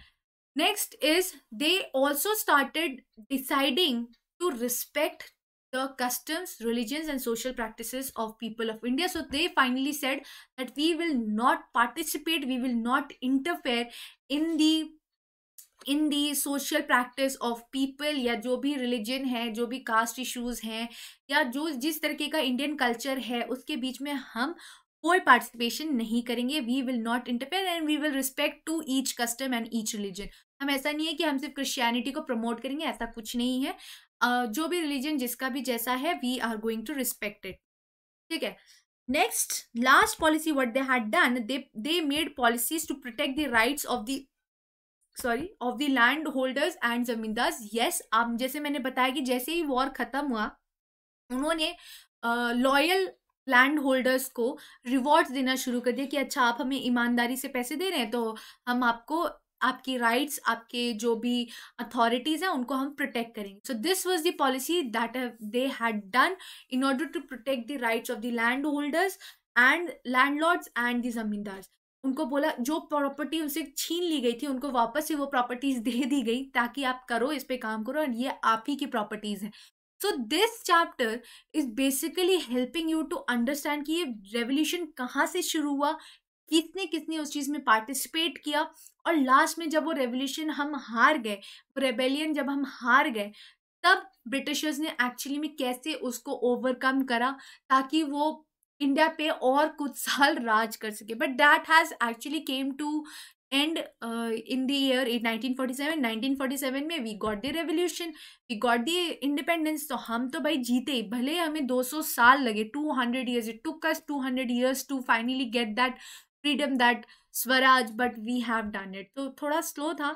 Next is they also started deciding to respect the customs, religions and social practices of people of India. So they finally said that we will not participate, we will not interfere in the social practice of people, या जो भी religion है, जो भी caste issues हैं, या जो जिस तरीके का Indian culture है उसके बीच में हम कोई पार्टिसिपेशन नहीं करेंगे. We will not interfere and we will respect to each custom and each religion. हम ऐसा नहीं है कि हम सिर्फ क्रिश्चियनिटी को प्रमोट करेंगे, ऐसा कुछ नहीं है. जो भी रिलीजन जिसका भी जैसा है, we are going to respect it. ठीक है. Next, last policy what they had done, they made policies to protect the rights of the land holders and zamindars. Yes, अब जैसे मैंने बताया कि जैसे ही वॉर खत्म हुआ, उन्होंने लॉयल लैंड होल्डर्स को रिवॉर्ड्स देना शुरू कर दिया कि अच्छा आप हमें ईमानदारी से पैसे दे रहे हैं तो हम आपको आपकी राइट्स, आपके जो भी अथॉरिटीज हैं उनको हम प्रोटेक्ट करेंगे. So this was the policy that they had done in order to protect the rights of the land holders and landlords and the zamindars. उनको बोला जो प्रॉपर्टी उनसे छीन ली गई थी उनको वापस से वो प्रॉपर्टीज दे दी गई ताकि आप करो, इस पे काम करो और ये आप ही की प्रॉपर्टीज हैं. So this chapter is basically helping you to understand कि ये रेवोल्यूशन कहाँ से शुरू हुआ, किसने किसने उस चीज में पार्टिसिपेट किया, और लास्ट में जब वो रेवोल्यूशन हम हार गए, रेबेलियन जब हम हार गए, तब ब्रिटिशर्स ने एक्चुअली में कैसे उसको ओवरकम करा ताकि वो इंडिया पे और कुछ साल राज कर सके. But that has actually came to end in the year 1947. 1947 में we got the revolution, we got the independence. तो हम तो भाई जीते, भले हमें 200 साल लगे, 200 years, it took us 200 years to finally get that freedom, that swaraj, but we have done it. तो थोड़ा स्लो था.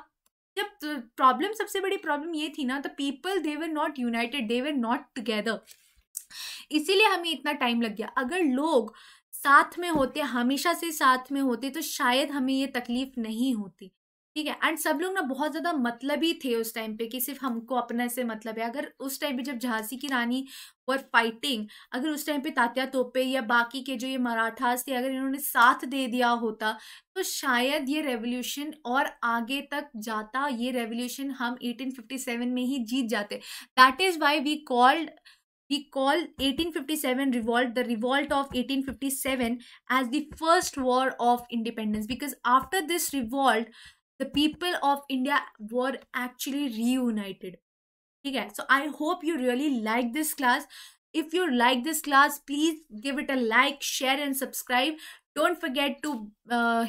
जब प्रॉब्लम, सबसे बड़ी प्रॉब्लम ये थी ना, the people they were not United, they were not together, इसीलिए हमें इतना टाइम लग गया. अगर लोग साथ में होते, हमेशा से साथ में होते, तो शायद हमें ये तकलीफ नहीं होती. ठीक है. एंड सब लोग ना बहुत ज़्यादा मतलबी थे उस टाइम पे कि सिर्फ हमको अपने से मतलब है. अगर उस टाइम पे जब झांसी की रानी वर फाइटिंग, अगर उस टाइम पे तात्या तोपे या बाकी के जो ये मराठास थे, अगर इन्होंने साथ दे दिया होता तो शायद ये रेवोल्यूशन और आगे तक जाता. ये रेवोल्यूशन हम 1857 में ही जीत जाते. That is why we call 1857 revolt, the revolt of 1857, as the first war of independence, because after this revolt the people of India were actually reunited. Okay, so I hope you really like this class. If you like this class, please give it a like, share and subscribe. Don't forget to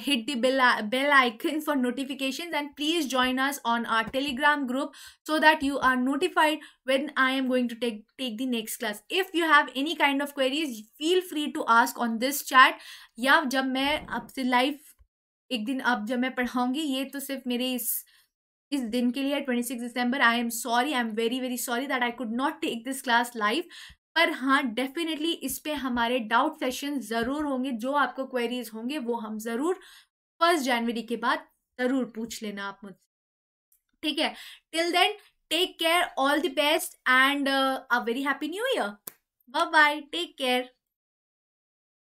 hit the bell icon for notifications, and please join us on our Telegram group so that you are notified when I am going to take the next class. If you have any kind of queries, feel free to ask on this chat, या जब मैं आपसे live एक दिन अब जब मैं पढ़ाऊंगी. ये तो सिर्फ मेरे इस दिन के लिए 26 दिसंबर. I am sorry, I am very very sorry that I could not take this class live. पर हाँ, डेफिनेटली इस पे हमारे डाउट सेशन ज़रूर होंगे. जो आपको क्वेरीज होंगे वो हम ज़रूर 1 जनवरी के बाद ज़रूर पूछ लेना आप मुझसे. ठीक है. Till then, take care, all the best and a very happy new year. Bye bye, take care.